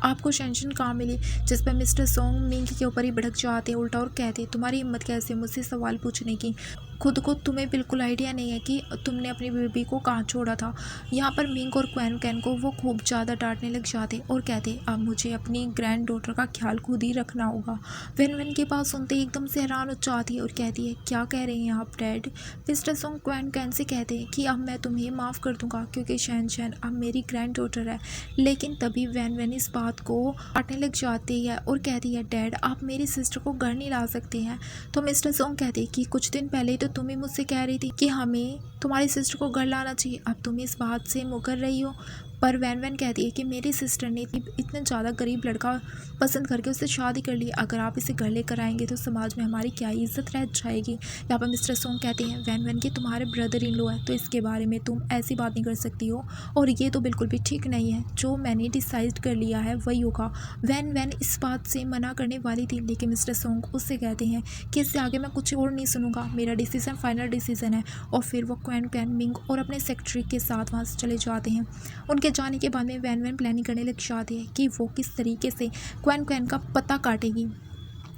S1: आपको शैन कहाँ मिली, जिस पर मिस्टर सोंग मिंग के ऊपर ही भड़क जाते हैं उल्टा और कहते तुम्हारी हिम्मत कैसे मुझसे सवाल पूछने की, खुद को तुम्हें बिल्कुल आइडिया नहीं है कि तुमने अपनी बेबी को कहाँ छोड़ा था। यहाँ पर मिंग और क्वैन को वो खूब ज़्यादा डांटने लग जाते और कहते अब मुझे अपनी ग्रैंड डॉटर का ख्याल खुद ही रखना होगा। वैन के पास सुनते ही एकदम से हैरान हो जाती है और कहती है क्या कह रहे हैं आप डैड। मिस्टर सोंग क्वैन से कहते हैं कि अब मैं तुम्हें माफ़ कर दूंगा क्योंकि शैन अब मेरी ग्रैंड डॉटर है। लेकिन तभी वैन इस बात को काटने लग जाती है और कहती है डैड आप मेरी सिस्टर को घर नहीं ला सकते हैं। तो मिस्टर सोंग कहते हैं कि कुछ दिन पहले तो तुम ही मुझसे कह रही थी कि हमें तुम्हारी सिस्टर को घर लाना चाहिए, अब तुम इस बात से मुकर रही हो। पर वैन कहती है कि मेरी सिस्टर ने इतने ज़्यादा गरीब लड़का पसंद करके उससे शादी कर ली, अगर आप इसे घर लेकर आएंगे तो समाज में हमारी क्या इज्जत रह जाएगी। यहाँ पर मिस्टर सोंग कहते हैं वैन कि तुम्हारे ब्रदर इन लॉ है तो इसके बारे में तुम ऐसी बात नहीं कर सकती हो और ये तो बिल्कुल भी ठीक नहीं है, जो मैंने डिसाइड कर लिया है वही होगा। वैन इस बात से मना करने वाली थी लेकिन मिस्टर सोंग उससे कहते हैं कि इससे आगे मैं कुछ और नहीं सुनूंगा, मेरा डिसीज़न फाइनल डिसीज़न है। और फिर वो क्वैन मिंग और अपने सेक्रेटरी के साथ वहाँ से चले जाते हैं। उनके जाने के बाद में वैन प्लानिंग करने लग जाती है कि वो किस तरीके से क्वैन का पता काटेगी,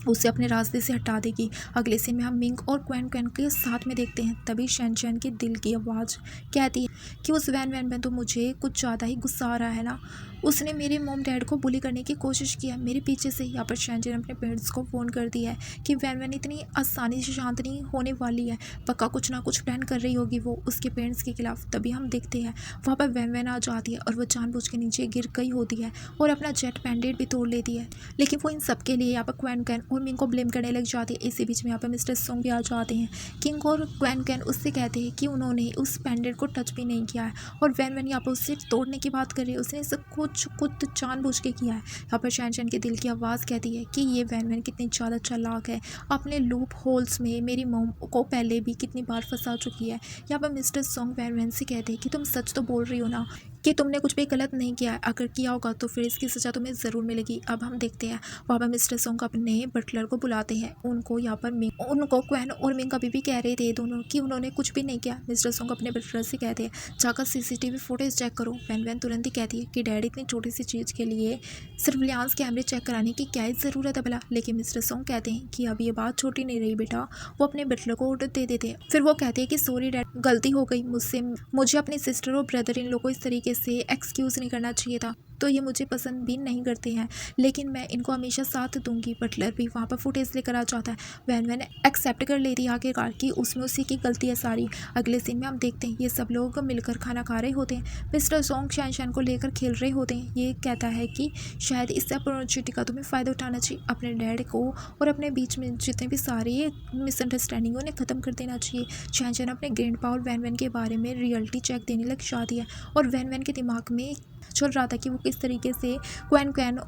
S1: उसे अपने रास्ते से हटा देगी। अगले सीन में हम मिंग और क्वैन के साथ में देखते हैं। तभी शैन के दिल की आवाज़ कहती है कि उस वैन में तो मुझे कुछ ज़्यादा ही गुस्सा आ रहा है ना, उसने मेरे मॉम डैड को बुली करने की कोशिश की है मेरे पीछे से। यहाँ पर शैन अपने पेरेंट्स को फ़ोन कर दिया है कि वैन इतनी आसानी से शांत नहीं होने वाली है, पक्का कुछ ना कुछ प्लान कर रही होगी वो उसके पेरेंट्स के खिलाफ। तभी हम देखते हैं वहाँ पर वैन आ जाती है और वो जानबूझ के नीचे गिर गई होती है और अपना जेट पैंडेट भी तोड़ लेती है। लेकिन वो इन सब के लिए यहाँ पर क्वैन और मिंग को ब्लेम करने लग जाती है। इसी बीच में यहाँ पर मिस्टर सोंग भी आ जाते हैं। किंग और क्वैन उससे कहते हैं कि उन्होंने उस पैंडेट को टच भी नहीं किया है और वैन यहाँ पर उससे तोड़ने की बात कर रही है, उसने सब कुछ खुद जानबूझ के किया है। यहाँ पर शैन के दिल की आवाज़ कहती है कि ये वैन कितनी ज़्यादा चालाक है, अपने लूप होल्स में मेरी मॉम को पहले भी कितनी बार फंसा चुकी है। यहाँ पर मिस्टर सोंग वैन से कहते हैं कि तुम सच तो बोल रही हो ना कि तुमने कुछ भी गलत नहीं किया है, अगर किया होगा तो फिर इसकी सज़ा तुम्हें ज़रूर मिलेगी। अब हम देखते हैं वहाँ पर मिस्टर सोंग अपने बटलर को बुलाते हैं। उनको यहाँ पर उनको क्वैन और मिंग कभी भी कह रहे थे दोनों कि उन्होंने कुछ भी नहीं किया। मिस्टर सोंग अपने बटलर से कहते हैं जाकर CCTV फुटेज चेक करो। वैन तुरंत ही कहती है कि डैडी इतनी छोटी सी चीज़ के लिए सर्विलांस कैमरे चेक कराने की क्या ज़रूरत है भला। लेकिन मिस्टर सोंग कहते हैं कि अब ये बात छोटी नहीं रही बेटा। वो अपने बटलर को ऑर्डर दे देते हैं। फिर वो कहते हैं कि सॉरी डैड, गलती हो गई मुझसे, मुझे अपनी सिस्टर और ब्रदर इन लोगों को इस तरीके से एक्सक्यूज़ नहीं करना चाहिए था, तो ये मुझे पसंद भी नहीं करते हैं, लेकिन मैं इनको हमेशा साथ दूंगी। बटलर भी वहाँ पर फुटेज लेकर आ जाता है। वैन एक्सेप्ट कर लेती है आखिरकार कि उसमें उसी की गलती है सारी। अगले सीन में हम देखते हैं ये सब लोग मिलकर खाना खा रहे होते हैं। मिस्टर सोंग शैन को लेकर खेल रहे होते हैं। ये कहता है कि शायद इस अपॉर्चुनिटी का तुम्हें फ़ायदा उठाना चाहिए, अपने डैड को और अपने बीच में जितने भी सारे मिसअंडरस्टैंडिंग उन्हें ख़त्म कर देना चाहिए। शैन अपने ग्रैंड पा और वैन के बारे में रियलिटी चेक देने लग जाती है और वैन के दिमाग में चल रहा था कि वो किस तरीके से क्वैन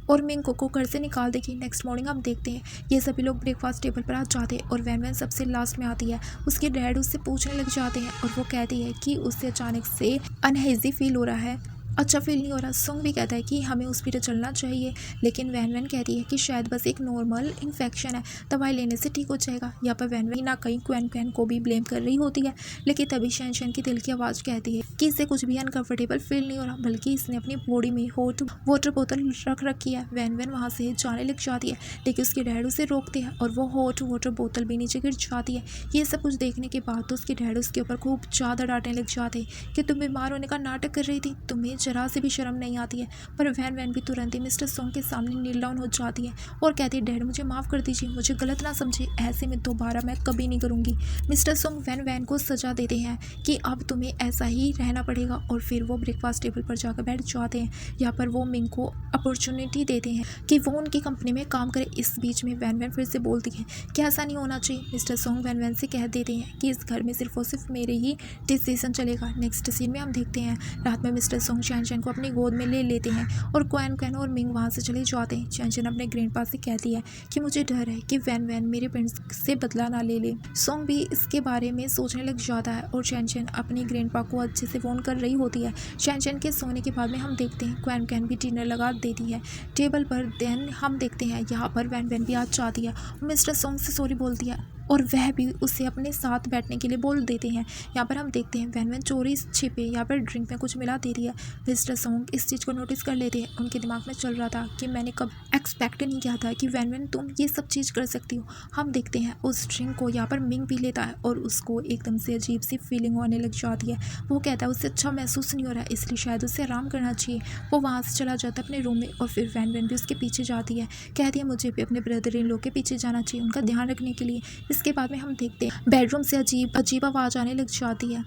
S1: और मिंग को घर से निकाल देगी। नेक्स्ट मॉर्निंग हम देखते हैं ये सभी लोग ब्रेकफास्ट टेबल पर आ जाते हैं और वैन सबसे लास्ट में आती है। उसके डैड उससे पूछने लग जाते हैं और वो कहती है कि उससे अचानक से अनहेजी फील हो रहा है अच्छा फील नहीं हो रहा। सुंग भी कहता है कि हमें हॉस्पिटल चलना चाहिए, लेकिन वैन वैन कहती है कि शायद बस एक नॉर्मल इन्फेक्शन है, दवाई लेने से ठीक हो जाएगा। यहाँ पर वैन वैन ना कहीं क्वैन क्वैन को भी ब्लेम कर रही होती है, लेकिन तभी शैन शैन की दिल की आवाज़ कहती है कि इसे कुछ भी अनकंफर्टेबल फील नहीं हो रहा, बल्कि इसने अपनी बॉडी में हॉट वाटर बोतल रख रखी है। वैन वैन वहाँ से जाने लग जाती है, लेकिन उसके डैड उसे रोकते हैं और वो हॉट वाटर बोतल भी नीचे गिर जाती है। ये सब कुछ देखने के बाद तो उसके डैड उसके ऊपर खूब ज़्यादा डांटने लग जाते हैं कि तुम बीमार होने का नाटक कर रही थी, तुम्हें जरा से भी शर्म नहीं आती है। पर वैन वैन भी तुरंत ही मिस्टर सोंग के सामने नील डाउन हो जाती है और कहती है, डैड मुझे माफ़ कर दीजिए, मुझे गलत ना समझे, ऐसे में दोबारा मैं कभी नहीं करूँगी। मिस्टर सोंग वैन वैन को सजा देते हैं कि अब तुम्हें ऐसा ही रहना पड़ेगा, और फिर वो ब्रेकफास्ट टेबल पर जाकर बैठ जाते हैं। यहाँ पर वो मिंग को अपॉर्चुनिटी देते हैं कि वो उनकी कंपनी में काम करे। इस बीच में वैन वैन फिर से बोलती है कि ऐसा नहीं होना चाहिए। मिस्टर सोंग वैन वैन से कह देते हैं कि इस घर में सिर्फ और सिर्फ मेरे ही डिसीजन चलेगा। नेक्स्ट सीन में हम देखते हैं रात में मिस्टर सोंग शैन शैन को अपनी गोद में ले लेते हैं और क्वैन क्वैन और मिंग वहाँ से चले जाते हैं। शैन शैन अपने ग्रैंडपा से कहती है कि मुझे डर है कि वैन वैन मेरे पेरेंट्स से बदला ना ले ले। सोंग भी इसके बारे में सोचने लग जाता है और शैन शैन अपनी ग्रैंडपा को अच्छे से फोन कर रही होती है। शैन शैन के सोने के बाद में हम देखते हैं क्वैन क्वैन भी डिनर लगा देती है टेबल पर। देन हम देखते हैं यहाँ पर वैन वैन भी आ जाती है और मिस्टर सोंग से सॉरी बोलती है और वह भी उसे अपने साथ बैठने के लिए बोल देते हैं। यहाँ पर हम देखते हैं वैन वैन चोरी छिपे यहाँ पर ड्रिंक में कुछ मिला दे रही है। मिस्टर सोंग इस चीज़ को नोटिस कर लेते हैं। उनके दिमाग में चल रहा था कि मैंने कब एक्सपेक्ट नहीं किया था कि वैन वैन तुम ये सब चीज़ कर सकती हो। हम देखते हैं उस ड्रिंक को यहाँ पर मिंग पी लेता है और उसको एकदम से अजीब सी फीलिंग होने लग जाती है। वो कहता है उससे अच्छा महसूस नहीं हो रहा है, इसलिए शायद उसे आराम करना चाहिए। वो वहाँ से चला जाता है अपने रूम में और फिर वैन वैन भी उसके पीछे जाती है। कहती है मुझे भी अपने ब्रदर इन लोग के पीछे जाना चाहिए उनका ध्यान रखने के लिए। इसके बाद में हम देखते हैं बेडरूम से अजीब अजीब आवाज़ आने लग जाती है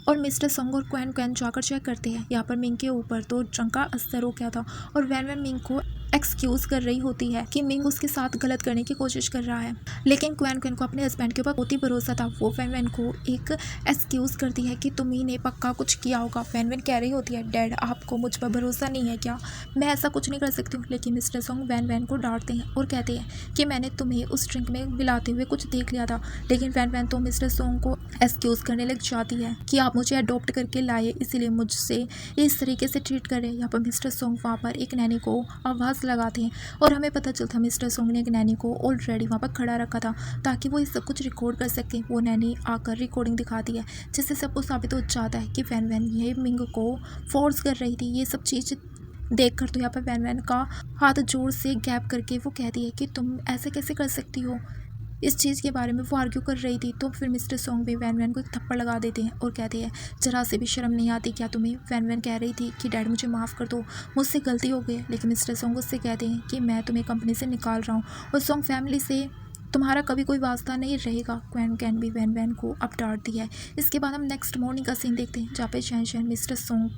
S1: और मिस्टर सोंग और क्वैन क्वैन जाकर चेक करते हैं। यहाँ पर मिंग के ऊपर तो ड्रंक का असर हो गया था और वैन वैन मिंग को एक्सक्यूज़ कर रही होती है कि मिंग उसके साथ गलत करने की कोशिश कर रहा है, लेकिन क्वैन क्वैन को अपने हस्बैंड के ऊपर बहुत ही भरोसा था। वो वैन वैन को एक एक्सक्यूज़ करती है कि तुम ही ने पक्का कुछ किया होगा। वैन वैन कह रही होती है, डैड आपको मुझ पर भरोसा नहीं है क्या, मैं ऐसा कुछ नहीं कर सकती हूँ। लेकिन मिस्टर सोंग वैन वैन को डांटते हैं और कहते हैं कि मैंने तुम्हें उस ड्रिंक में मिलाते हुए कुछ देख लिया था। लेकिन वैन वैन तो मिस्टर सोंग को एक्सक्यूज़ करने लग जाती है कि आप मुझे अडॉप्ट करके लाए, इसीलिए मुझसे इस तरीके से ट्रीट करें। यहाँ पर मिस्टर सोंग वहाँ पर एक नैनी को आवाज़ लगाते हैं और हमें पता चलता है मिस्टर सोंग ने एक नैनी को ऑलरेडी वहाँ पर खड़ा रखा था ताकि वो ये सब कुछ रिकॉर्ड कर सके। वो नैनी आकर रिकॉर्डिंग दिखाती है जिससे सबको साबित हो जाता है कि वैन वैन ये मिंग को फोर्स कर रही थी। ये सब चीज़ देख कर तो यहाँ पर वैन वैन का हाथ जोर से गैप करके वो कहती है कि तुम ऐसे कैसे कर सकती हो। इस चीज़ के बारे में वो आर्ग्यू कर रही थी। तो फिर मिस्टर सोंग भी वैन वैन को एक थप्पड़ लगा देते हैं और कहते हैं जरा से भी शर्म नहीं आती क्या तुम्हें। वैन वैन कह रही थी कि डैड मुझे माफ़ कर दो, मुझसे गलती हो गई। लेकिन मिस्टर सोंग उससे कहते हैं कि मैं तुम्हें कंपनी से निकाल रहा हूँ और सोंग फैमिली से तुम्हारा कभी कोई वास्ता नहीं रहेगा। क्वैन कैन भी वैन वैन को अब डांट दिया है। इसके बाद हम नेक्स्ट मॉर्निंग का सीन देखते हैं जहाँ पे शैन शैन मिस्टर सोंग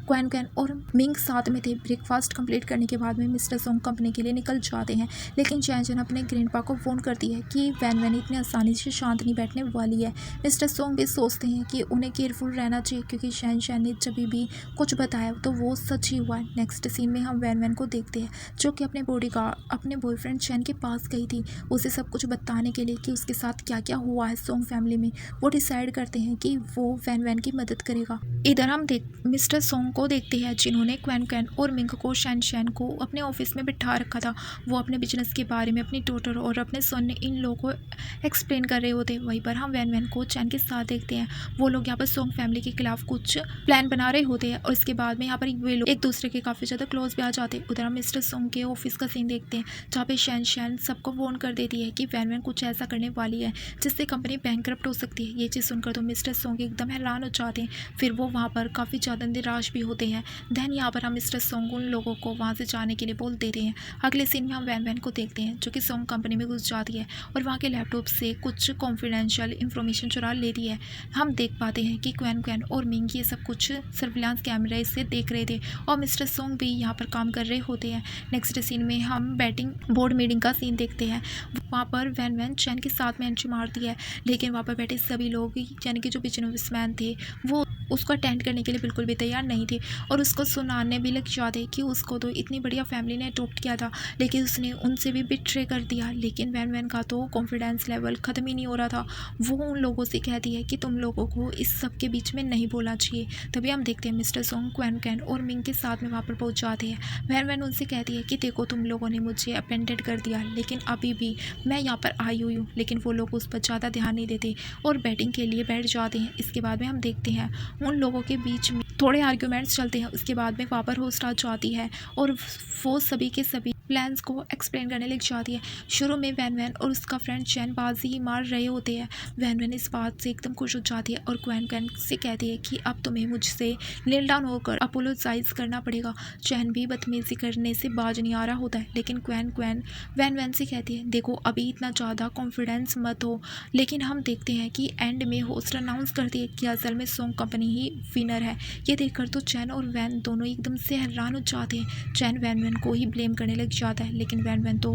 S1: क्वैन कैन और मिंग साथ में थे। ब्रेकफास्ट कंप्लीट करने के बाद में मिस्टर सोंग कंपनी के लिए निकल जाते हैं, लेकिन शैन शैन अपने ग्रैंडपा को फ़ोन करती है कि वैन वैन इतनी आसानी से शांत नहीं बैठने वाली है। मिस्टर सोंग भी सोचते हैं कि उन्हें केयरफुल रहना चाहिए क्योंकि शैन शैन ने जब भी कुछ बताया तो वो सच ही हुआ है। नेक्स्ट सीन में हम वैन वैन को देखते हैं जो कि अपने बॉडीगार्ड अपने बॉयफ्रेंड शैन के पास गई थी उसे सब कुछ बताने के लिए कि उसके साथ क्या क्या हुआ है सोंग फैमिली में। वो डिसाइड करते हैं कि वो वैन वैन की मदद करेगा। इधर हम मिस्टर सोंग को देखते हैं जिन्होंने क्वैन क्वैन और मिंग को शैन शैन को अपने ऑफिस में बिठा रखा था। वो अपने बिजनेस के बारे में अपनी डॉटर और अपने सन इन लोगों को एक्सप्लेन कर रहे होते। वहीं पर हम वैन वैन को चैन के साथ देखते हैं। वो लोग यहाँ पर सोंग फैमिली के खिलाफ कुछ प्लान बना रहे होते हैं और इसके बाद में यहाँ पर वे लोग एक दूसरे के काफ़ी ज़्यादा क्लोज भी आ जाते हैं। उधर हम मिस्टर सोंग के ऑफिस का सीन देखते हैं जहाँ पे शैन शैन सबको वार्न कर देती है कि वैन वैन कुछ ऐसा करने वाली है जिससे कंपनी बैंकरप्ट हो सकती है। ये चीज़ सुनकर तो मिस्टर सोंग एकदम हैरान हो जाते हैं। फिर वो वहाँ पर काफ़ी ज़्यादा निराश भी होते हैं। देन यहाँ पर हम मिस्टर सोंग उन लोगों को वहाँ से जाने के लिए बोल देते हैं। अगले सीन में हम वैन वैन को देखते हैं जो कि सोंग कंपनी में घुस जाती है और वहाँ के लैपटॉप से कुछ कॉन्फिडेंशियल इंफॉर्मेशन चुरा लेती है। हम देख पाते हैं कि क्वैन क्वैन और मिंग ये सब कुछ सर्विलांस कैमरे से देख रहे थे और मिस्टर सोंग भी यहाँ पर काम कर रहे होते हैं। नेक्स्ट सीन में हम बैटिंग बोर्ड मीटिंग का सीन देखते हैं। वहाँ पर पर वैन वैन चैन के साथ में एंट्री मारती है, लेकिन वहाँ पर बैठे सभी लोग यानी कि जो बिजनेसमैन थे वो उसको अटेंड करने के लिए बिल्कुल भी तैयार नहीं थे और उसको सुनाने भी लग जाते कि उसको तो इतनी बढ़िया फैमिली ने अडॉप्ट किया था, लेकिन उसने उनसे भी बिट्रे कर दिया। लेकिन वैन वैन का तो कॉन्फिडेंस लेवल ख़त्म ही नहीं हो रहा था। वो उन लोगों से कहती है कि तुम लोगों को इस सब के बीच में नहीं बोलना चाहिए। तभी हम देखते हैं मिस्टर सोंग क्वैन कैन और मिंग के साथ में वहाँ पर पहुँच जाते हैं। वैन वैन उनसे कहती है कि देखो तुम लोगों ने मुझे अपेंडेड कर दिया, लेकिन अभी भी मैं यहाँ पर आई हुई हूँ। लेकिन वो लोग उस पर ज़्यादा ध्यान नहीं देते और बैटिंग के लिए बैठ जाते हैं। इसके बाद में हम देखते हैं उन लोगों के बीच में थोड़े आर्ग्यूमेंट्स चलते हैं। उसके बाद में वहाँ पर होस्ट आ जाती है और वो सभी के सभी प्लान्स को एक्सप्लेन करने लग जाती है। शुरू में वैन वैन और उसका फ्रेंड चैन बाजी ही मार रहे होते हैं। वैन वैन इस बात से एकदम खुश हो जाती है और क्वैन कैन से कहती है कि अब तुम्हें मुझसे नील डाउन होकर अपोलोजाइज करना पड़ेगा। चैन भी बदतमीजी करने से बाज नहीं आ रहा होता है, लेकिन क्वैन वैन वैन से कहती है देखो अभी इतना ज़्यादा कॉन्फिडेंस मत हो। लेकिन हम देखते हैं कि एंड में होस्ट अनाउंस करती है कि असल में सोंग कंपनी ही विनर है। ये देखकर तो चैन और वैन दोनों एकदम से हैरान हो जाते हैं। चैन वैन वैन को ही ब्लेम करने लग जाता है, लेकिन वैन वैन तो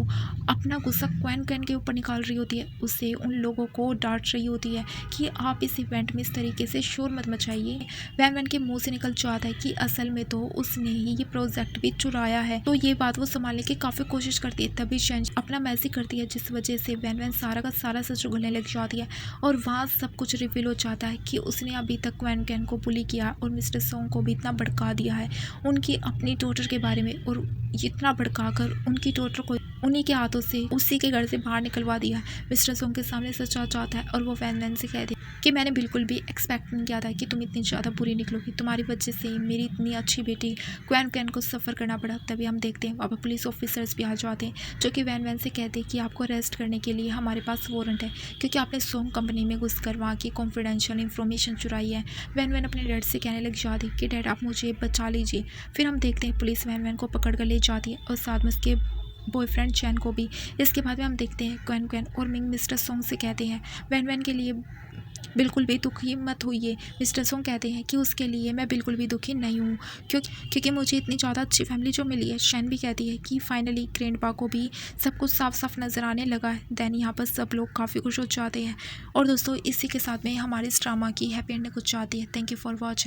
S1: अपना गुस्सा क्वैन कैन के ऊपर निकाल रही होती है। उससे उन लोगों को डांट रही होती है कि आप इस इवेंट में इस तरीके से शोर मत मचाइए। वैन वैन के मुंह से निकल जाता है कि असल में तो उसने ही ये प्रोजेक्ट भी चुराया है। तो ये बात वो संभालने की काफ़ी कोशिश करती है। तभी चैन अपना मैसेज करती है, जिस वजह से वैन वैन सारा का सारा सच उगलने लग जाती है और वहाँ सब कुछ रिवील हो जाता है कि उसने अभी तक क्वैन कैन को बुली किया और मिस्टर सोंग को भी इतना भड़का दिया है उनकी अपनी डॉटर के बारे में, और इतना भड़का कर उनकी डॉटर को उन्हीं के हाथों से उसी के घर से बाहर निकलवा दिया। मिस्टर सोंग के सामने सच आ जाता है और वो वैन वैन से कहते कि मैंने बिल्कुल भी एक्सपेक्ट नहीं किया था कि तुम इतनी ज़्यादा बुरी निकलोगी। तुम्हारी वजह से मेरी इतनी अच्छी बेटी क्वैन कैन को सफ़र करना पड़ा। तभी हम देखते हैं वहाँ पर पुलिस ऑफिसर्स भी आ जाते हैं, जो कि वैन वैन से कहते हैं कि आपको अरेस्ट करने के लिए हमारे पास वारंट है, क्योंकि आपने सोंग कंपनी में घुसकर वहाँ की कॉन्फिडेंशियल इन्फॉर्मेशन चुराई है। वैन वैन अपने डैड से कहने लग जाती कि डैड आप मुझे बचा लीजिए। फिर हम देखते हैं पुलिस वैन वैन को पकड़ कर ले जाती है और साथ में उसके बॉयफ्रेंड चैन को भी। इसके बाद में हम देखते हैं क्वैन कैन और मिंग मिस्टर सोंग से कहते हैं वैन वैन के लिए बिल्कुल भी दुखी मत होइए। मिस्टर सोंग कहते हैं कि उसके लिए मैं बिल्कुल भी दुखी नहीं हूँ, क्योंकि मुझे इतनी ज़्यादा अच्छी फैमिली जो मिली है। शैन भी कहती है कि फाइनली ग्रैंडपा को भी सब कुछ साफ साफ नज़र आने लगा है। दैन यहाँ पर सब लोग काफ़ी खुश हो जाते हैं। और दोस्तों इसी के साथ में हमारे इस ड्रामा की हैप्पी एंडिंग हो जाती है। Thank you for watching.